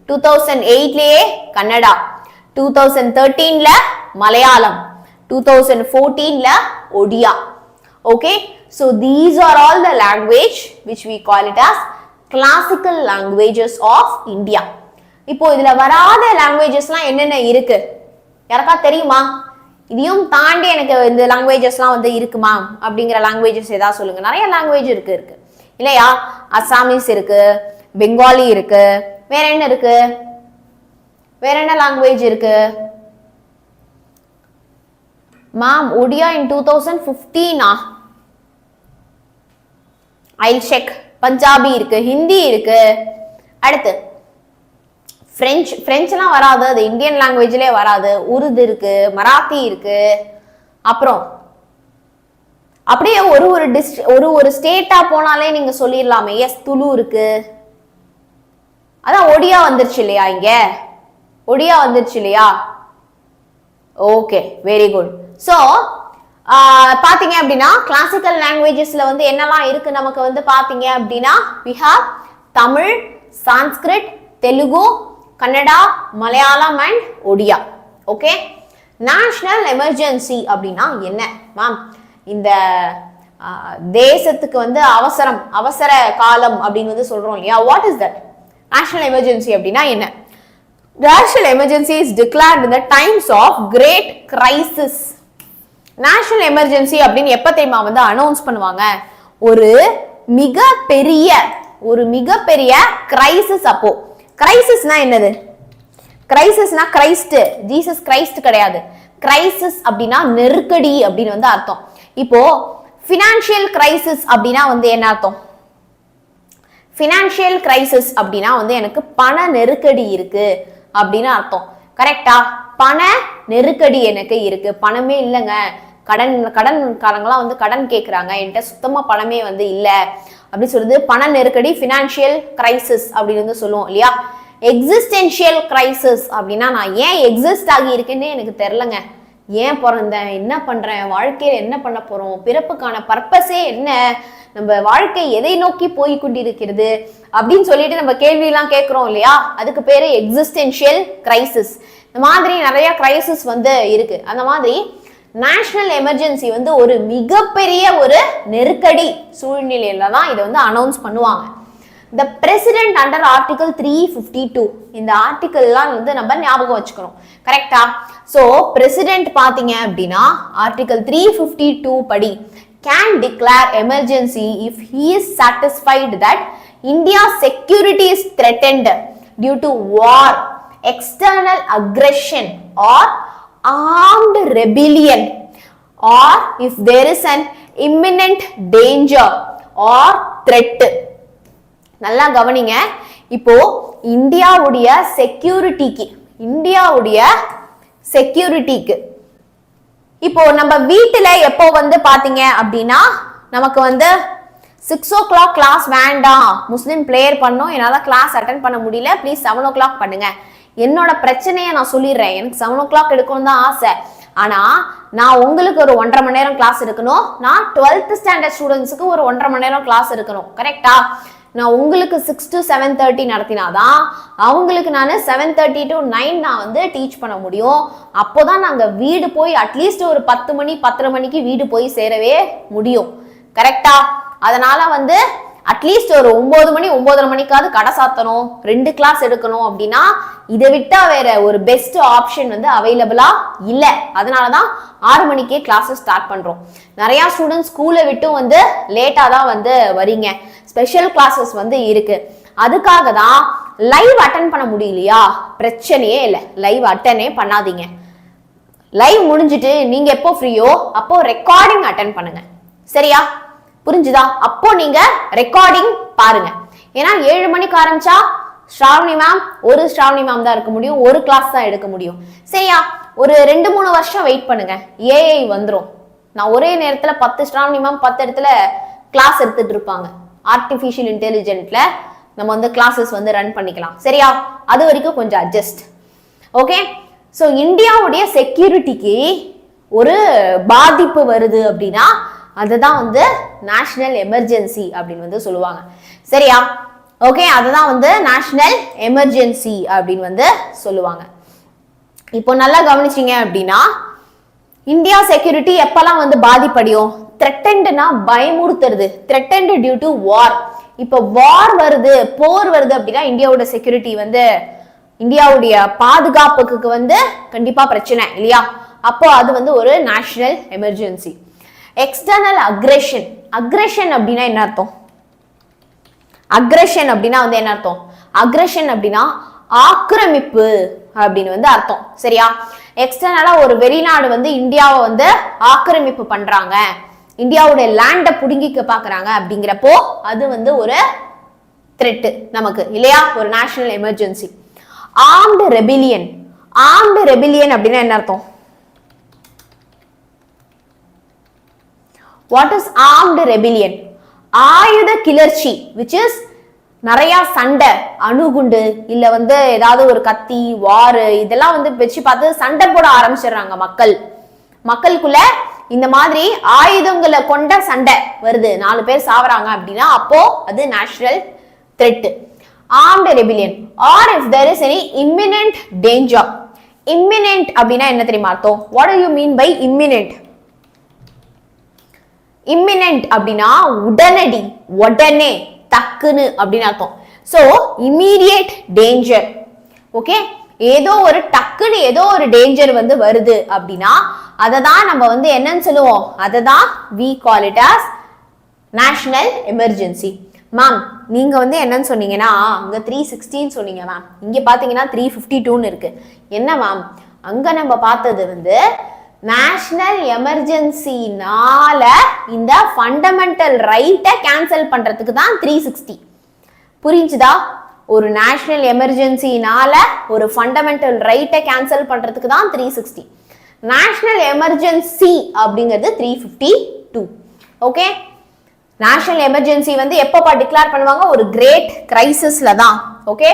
2008லயே Kannada, 2013ல Malayalam, 2014ல Odia. Okay, so these are all the language which we call it as classical languages of India. இப்போ இதுல வராத லாங்குவேஜஸ்லாம் என்னென்ன இருக்கு யாருக்கா தெரியுமா? இதையும் தாண்டி எனக்கு இந்த லாங்குவேஜஸ்லாம் வந்து இருக்குமா அப்படிங்கிற லாங்குவேஜஸ் ஏதாவது சொல்லுங்க. நிறைய லாங்குவேஜ் இருக்கு இல்லையா? அசாமீஸ் இருக்கு, பெங்காலி இருக்கு, வேற என்ன இருக்கு? வேற என்ன லாங்குவேஜ் இருக்கு? Ma'am Odia in 2015 I'll check. Punjabi இருக்கு, ஹிந்தி இருக்கு. அடுத்து பிரெஞ்சுலாம் வராது, அது இந்தியன் லாங்குவேஜ்லயே வராது. உருது இருக்கு, மராத்தி இருக்கு. அப்புறம் அப்படியே ஒரு ஸ்டேட்டா போனாலே நீங்க சொல்லிடலாமே. எஸ், துளு இருக்கு. அதான் ஒடியா வந்துருச்சு இல்லையா? இங்க ஒடியா வந்துருச்சு இல்லையா? Okay, very good. ஸோ பாத்தீங்க அப்படின்னா கிளாசிக்கல் லாங்குவேஜஸ்ல வந்து என்னெல்லாம் இருக்கு நமக்கு வந்து பாத்தீங்க அப்படின்னா we have Tamil, Sanskrit, Telugu, Kannada, Malayalam and Odia. Okay, national emergency அப்படின்னா என்ன மேம்? இந்த தேசத்துக்கு வந்து அவசர காலம் அப்படின்னு வந்து சொல்றோம் இல்லையா? What is that? National emergency அப்படின்னா என்ன? National emergency is declared in the times of great crisis. National emergency அப்படின்னு எப்ப தெரியுமா வந்து அனௌன்ஸ் பண்ணுவாங்க? ஒரு மிகப்பெரிய கிரைசிஸ். அப்போ கிரைசிஸ்னா என்னது? கிரைசிஸ்னா கிரைஸ்ட், ஜீசஸ் கிரைஸ்ட் கிடையாது. கிரைசிஸ் அப்படின்னா நெருக்கடி அப்படின்னு வந்து அர்த்தம். இப்போ ஃபினான்ஷியல் கிரைசிஸ் அப்படின்னா வந்து என்ன அர்த்தம்? ஃபினான்ஷியல் கிரைசிஸ் அப்படின்னா வந்து எனக்கு பண நெருக்கடி இருக்கு அப்படின்னு அர்த்தம். கரெக்டா? பண நெருக்கடி எனக்கு இருக்கு, பணமே இல்லைங்க, கடன்காரங்களாம் வந்து கடன் கேட்குறாங்க, என்கிட்ட சுத்தமா பணமே வந்து இல்லை அப்படின்னு சொல்லுது. பண நெருக்கடி ஃபினான்ஷியல் கிரைசிஸ் அப்படின்னு வந்து சொல்லுவோம் இல்லையா? எக்ஸிஸ்டென்ஷியல் கிரைசிஸ் அப்படின்னா நான் ஏன் எக்ஸிஸ்ட் ஆகி இருக்கேன்னு எனக்கு தெரிலங்க, ஏன் பிறந்தேன், என்ன பண்றேன், வாழ்க்கையில என்ன பண்ண போறோம், பிறப்புக்கான பர்பஸே என்ன, நம்ம வாழ்க்கை எதை நோக்கி போய் கொண்டிருக்கிறது அப்படின்னு சொல்லிட்டு நம்ம கேள்வி எல்லாம் கேட்கிறோம் இல்லையா? அதுக்கு பேரு எக்ஸிஸ்டென்ஷியல் கிரைசிஸ். இந்த மாதிரி நிறைய கிரைசிஸ் வந்து இருக்கு. அந்த மாதிரி நேஷனல் எமர்ஜென்சி வந்து ஒரு மிகப்பெரிய ஒரு நெருக்கடி சூழ்நிலையில தான் இதை வந்து அனௌன்ஸ் பண்ணுவாங்க. The president under article 352, இந்த ஆர்டிகல்லாம் வந்து நம்ம ஞாபகம் வச்சுக்கணும். கரெக்டா? சோ பிரசிடென்ட் பாத்தீங்க அப்படின்னா ஆர்டிகல் 352 படி can declare emergency if he is satisfied that India's security is threatened due to war, external aggression or armed rebellion, or if there is an imminent danger or threat. நல்லா கவனிங்க. இப்போ இந்தியாவுடைய செக்யூரிட்டிக்கு இப்போ நம்ம வீட்டுல எப்போ வந்து பாத்தீங்க அப்படின்னா நமக்கு வந்து 6 o'clock கிளாஸ் வேண்டாம், முஸ்லிம் பிரேயர் பண்ணோம், என்னால கிளாஸ் அட்டென்ட் பண்ண முடியல, ப்ளீஸ் 7 o'clock பண்ணுங்க. என்னோட பிரச்சனையை நான் சொல்லிடுறேன். எனக்கு 7 o'clock எடுக்கணும் தான் ஆசை. ஆனா நான் உங்களுக்கு ஒரு 1.5 மணி நேரம் கிளாஸ் இருக்கணும், நான் 12th ஸ்டாண்டர்ட் ஸ்டூடெண்ட்ஸுக்கு ஒரு 1.5 மணி நேரம் கிளாஸ் இருக்கணும். கரெக்டா? நான் உங்களுக்கு 6 to 7:30 நடத்தினாதான் அவங்களுக்கு நான் 7:30 to 9 நான் வந்து டீச் பண்ண முடியும். அப்போதான் நாங்க வீடு போய் அட்லீஸ்ட் ஒரு 10 மணி 10:30 மணிக்கு வீடு போய் சேரவே முடியும். கரெக்டா? அதனால வந்து அட்லீஸ்ட் ஒரு 9 மணி 9:30 மணிக்காவது கடை சாத்தணும், 2 கிளாஸ் எடுக்கணும் அப்படின்னா இதை விட்டா வேற ஒரு பெஸ்ட் ஆப்ஷன் வந்து அவைலபிளா இல்ல. அதனாலதான் 6 மணிக்கே கிளாஸஸ் ஸ்டார்ட் பண்றோம். நிறைய ஸ்டூடெண்ட்ஸ் ஸ்கூலை விட்டும் வந்து லேட்டா தான் வந்து வரீங்க. ஸ்பெஷல் கிளாஸஸ் வந்து இருக்கு. அதுக்காக தான் லைவ் அட்டென்ட் பண்ண முடியலையா? பிரச்சனையே இல்லை, லைவ் அட்டென்டே பண்ணாதீங்க. லைவ் முடிஞ்சிட்டு நீங்க எப்போ ஃப்ரீயோ அப்போ ரெக்கார்டிங் அட்டென்ட் பண்ணுங்க. சரியா? புரிஞ்சுதா? அப்போ நீங்க ரெக்கார்டிங் பாருங்க. ஏன்னா 7 மணிக்கு ஆரம்பிச்சா ஸ்ராவணி மேம் தான் இருக்க முடியும், ஒரு கிளாஸ் தான் எடுக்க முடியும். சரியா? ஒரு 2-3 வருஷம் வெயிட் பண்ணுங்க, ஏஐ வந்துடும். நான் ஒரே நேரத்துல 10 ஸ்ராவணி மேம் 10 இடத்துல கிளாஸ் எடுத்துட்டு இருப்பாங்க. ஆர்டிஃபிஷியல் இன்டெலிஜென்ட்ல நம்ம வந்து கிளாஸஸ் வந்து ரன் பண்ணிக்கலாம். சரியா? அது வரைக்கும் கொஞ்சம் அட்ஜஸ்ட். ஓகே? ஸோ இந்தியாவுடைய செக்யூரிட்டிக்கு ஒரு பாதிப்பு வருது அப்படின்னா அதுதான் வந்து நேஷனல் எமர்ஜென்சி அப்படின்னு வந்து சொல்லுவாங்க. சரியா? ஓகே, அதுதான் வந்து நேஷனல் எமர்ஜென்சி அப்படின்னு வந்து சொல்லுவாங்க. இப்போ நல்லா கவனிச்சிங்க அப்படின்னா இந்தியா செக்யூரிட்டி எப்பெல்லாம் வந்து பாதிப்படையும், த்ரெட்டன்ட்னா பயமுறுத்துறது, த்ரெட்டன்ட் டியூ டு வார். இப்போ வார் வருது, போர் வருது அப்படின்னா இந்தியாவோட செக்யூரிட்டி வந்து, இந்தியாவுடைய பாதுகாப்புக்கு வந்து கண்டிப்பா பிரச்சனை இல்லையா? அப்போ அது வந்து ஒரு national emergency. External aggression. Aggression அப்படின்னா என்ன அர்த்தம்? அக்ரெஷன் அப்படின்னா வந்து என்ன அர்த்தம்? அக்ரெஷன் அப்படின்னா ஆக்கிரமிப்பு அப்படின்னு வந்து அர்த்தம். சரியா? எக்ஸ்டர்னலா ஒரு வெளிநாடு வந்து இந்தியாவை வந்து ஆக்கிரமிப்பு பண்றாங்க, இந்தியாவுடைய லேண்ட புடுங்கிக்க பாக்குறாங்க அப்படிங்கிறப்போ அது வந்து ஒரு த்ரெட் நமக்கு இல்லையா? ஒரு national emergency. Armed rebellion. Armed rebellion அப்படின்னா என்ன அர்த்தம்? What is armed rebellion? ஆயுத கிளர்ச்சி, which is நிறைய சண்டை, அணுகுண்டு இல்ல வந்து ஏதாவது ஒரு கத்தி, வாரு இதெல்லாம் வந்து வச்சு பார்த்து சண்டை போட ஆரம்பிச்சிடுறாங்க மக்களுக்குள்ள. இந்த மாதிரி ஆயுதங்களை கொண்ட சண்டை வருது, 4 பேர் சாவறாங்க அப்படின்னா அப்போ அது national threat. Armed rebellion. Or if there is any imminent danger. Imminent அப்படின்னா என்ன தெரியுமா அர்த்தம்? What do you mean by imminent? Imminent அப்படின்னா உடனடி, உடனே, டக்குன்னு அப்படின்னு அர்த்தம். So immediate danger. ஓகே, ஏதோ ஒரு டக்குன்னு ஏதோ ஒரு டேஞ்சர் வந்து வருது அப்படின்னா அதை தான் நம்ம வந்து என்னன்னு சொல்லுவோம்? அதை தான் we call it as national emergency. Ma'am நீங்க வந்து என்னன்னு சொன்னீங்கன்னா அங்க 316 சொன்னீங்க மேம், இங்க பாத்தீங்கன்னா 352 இருக்கு. என்ன மேம்? அங்க நம்ம பார்த்தது வந்து நேஷனல் எமர்ஜென்சினால இந்த ஃபண்டமெண்டல் ரைட்டை கேன்சல் பண்றதுக்கு தான் 360. புரிஞ்சுதா? ஒரு நேஷனல் எமர்ஜென்சினால ஒரு ஃபண்டமெண்டல் ரைட்டை கேன்சல் பண்றதுக்கு தான் 360. நேஷனல் எமர்ஜென்சி அப்படிங்கிறது 352. ஓகே, நேஷனல் எமர்ஜென்சி வந்து எப்பப்பா டிக்ளேர் பண்ணுவாங்க? ஒரு கிரேட் கிரைசிஸ்ல தான். ஓகே,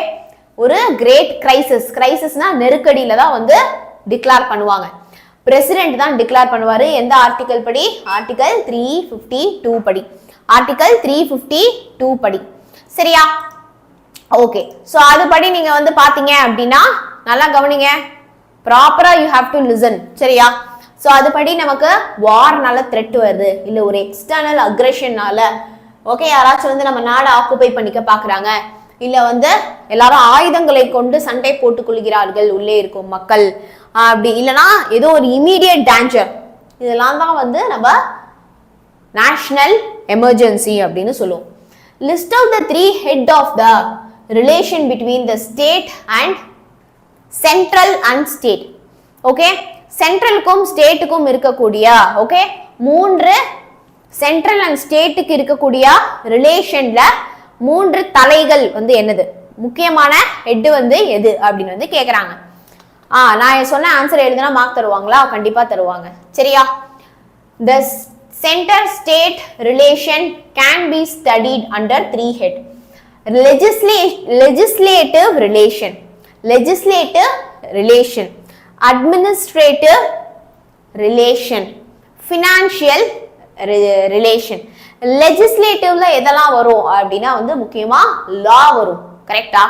ஒரு கிரேட் கிரைசிஸ், கிரைசிஸ்னா நெருக்கடியில தான் வந்து டிக்ளேர் பண்ணுவாங்க. பிரசிடென்ட் தான் டிக்ளேர் பண்ணுவாரு. எந்த ஆர்டிகல் படி? ஆர்டிகல் 352 படி. ஆர்டிகல் 352 படி. சரியா? ஓகே, சோ அதுபடி நீங்க வந்து பாத்தீங்க அப்படின்னா நல்லா கவனிங்க, ப்ராப்பரா யூ ஹேவ் டு லிசன். சரியா? சோ அதுபடி நமக்கு வார்னால த்ரெட் வருது, இல்ல ஒரு எக்ஸ்டர்னல் அக்ரெஷன்னால, ஓகே, யாராச்சும் வந்து நம்ம நாடை ஆக்குபை பண்ணிக்க பாக்குறாங்க, இல்ல வந்து எல்லாரும் ஆயுதங்களை கொண்டு சண்டை போட்டுக் கொள்கிறார்கள் உள்ளே இருக்கும் மக்கள், அப்படி இல்லைன்னா ஏதோ ஒரு இமீடியட் டேஞ்சர், இதெல்லாம் தான் வந்து நம்ம நேஷனல் எமர்ஜென்சி அப்படின்னு சொல்லுவோம். List of the 3 head of the relation between the state and central and state. Okay, சென்ட்ரலுக்கும் ஸ்டேட்டுக்கும் இருக்கக்கூடிய, ஓகே, 3 சென்ட்ரல் அண்ட் ஸ்டேட்டுக்கு இருக்கக்கூடிய ரிலேஷன்ல 3 தலைகள் வந்து என்னது? முக்கியமான ஹெட் வந்து எது அப்படின்னு வந்து கேக்குறாங்க. நான் சொன்ன ஆன்சர் எழுதுனா மார்க் தருவாங்களா? கண்டிப்பா தருவாங்க. சரியா? The center state relation can be studied under 3 head. Legislative relation, administrative relation, financial relation. லெஜிஸ்லேட்டிவ்ல எதெல்லாம் வரும் அப்படின்னா வந்து முக்கியமா லா வரும். கரெக்டா?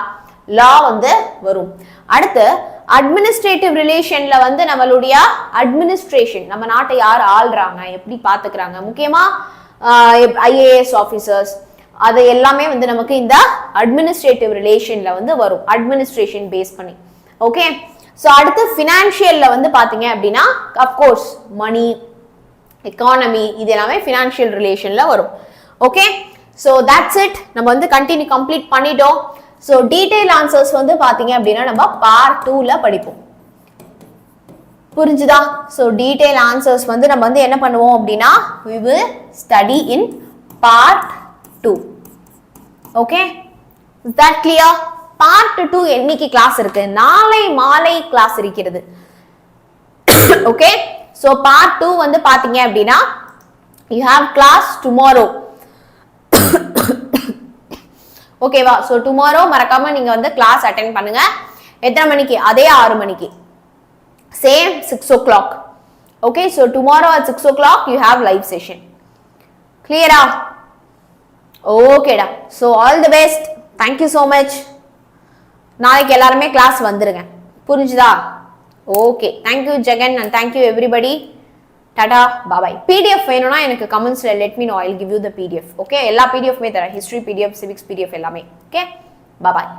லா வந்து வரும். அடுத்து அட்மினிஸ்ட்ரேட்டிவ் ரிலேஷன்ல வந்து நம்மளுடைய அட்மினிஸ்ட்ரேஷன், நம்ம நாட்டை யார் ஆள்றாங்க, எப்படி பாத்துக்கிறாங்க, முக்கியமா ஐஏஎஸ் ஆஃபீஸர்ஸ், அது எல்லாமே வந்து நமக்கு இந்த அட்மினிஸ்ட்ரேட்டிவ் ரிலேஷன்ல வந்து வரும், அட்மினிஸ்ட்ரேஷன் பேஸ் பண்ணி. ஓகே, சோ அடுத்து ஃபினான்ஷியல்ல வந்து பாத்தீங்க அப்படின்னா அப்கோர்ஸ் மணி, எக்கானமி, இது எல்லாமே ஃபினான்ஷியல் ரிலேஷன்ல வரும். Okay, so that's it. நம்ம வந்து கண்டினியூ கம்ப்ளீட் பண்ணிட்டோம். சோ டீடைல் ஆன்சர்ஸ் வந்து பாத்தீங்க அப்படின்னா நம்ம பார்ட் 2ல படிப்போம். புரிஞ்சுதா? சோ டீடைல் ஆன்சர்ஸ் வந்து நம்ம வந்து என்ன பண்ணுவோம் அப்படின்னா we will study in part 2. Okay, is that clear? part 2 என்னைக்கு கிளாஸ் இருக்கு? நாளை மாலை கிளாஸ் இருக்கிறது. ஓகே, so part 2 வந்து பாத்தீங்க அப்படின்னா you have class tomorrow. ஓகேவா? சோ டுமாரோ மறக்காம நீங்க வந்து கிளாஸ் அட்டெண்ட் பண்ணுங்க. எத்தனை மணிக்கு? அதே 6 மணிக்கு, same 6 o'clock. Okay, so tomorrow at 6 o'clock you have live session. Clear? ஓகேடா. So all the best. Thank you so much. நாளைக்கு எல்லாருமே கிளாஸ் வந்துருங்க, புரிஞ்சுதா? Okay, thank you Jagan and thank you everybody. Tata bye bye. PDF வேணும்னா எனக்கு கமெண்ட்ஸ்ல let me know, I will give you the PDF. Okay, எல்லா பிடிஎஃப்மே தரேன், ஹிஸ்ட்ரி பிடிஎஃப், சிவிக்ஸ் பிடிஎஃப் எல்லாமே. ஓகே, பாபாய்.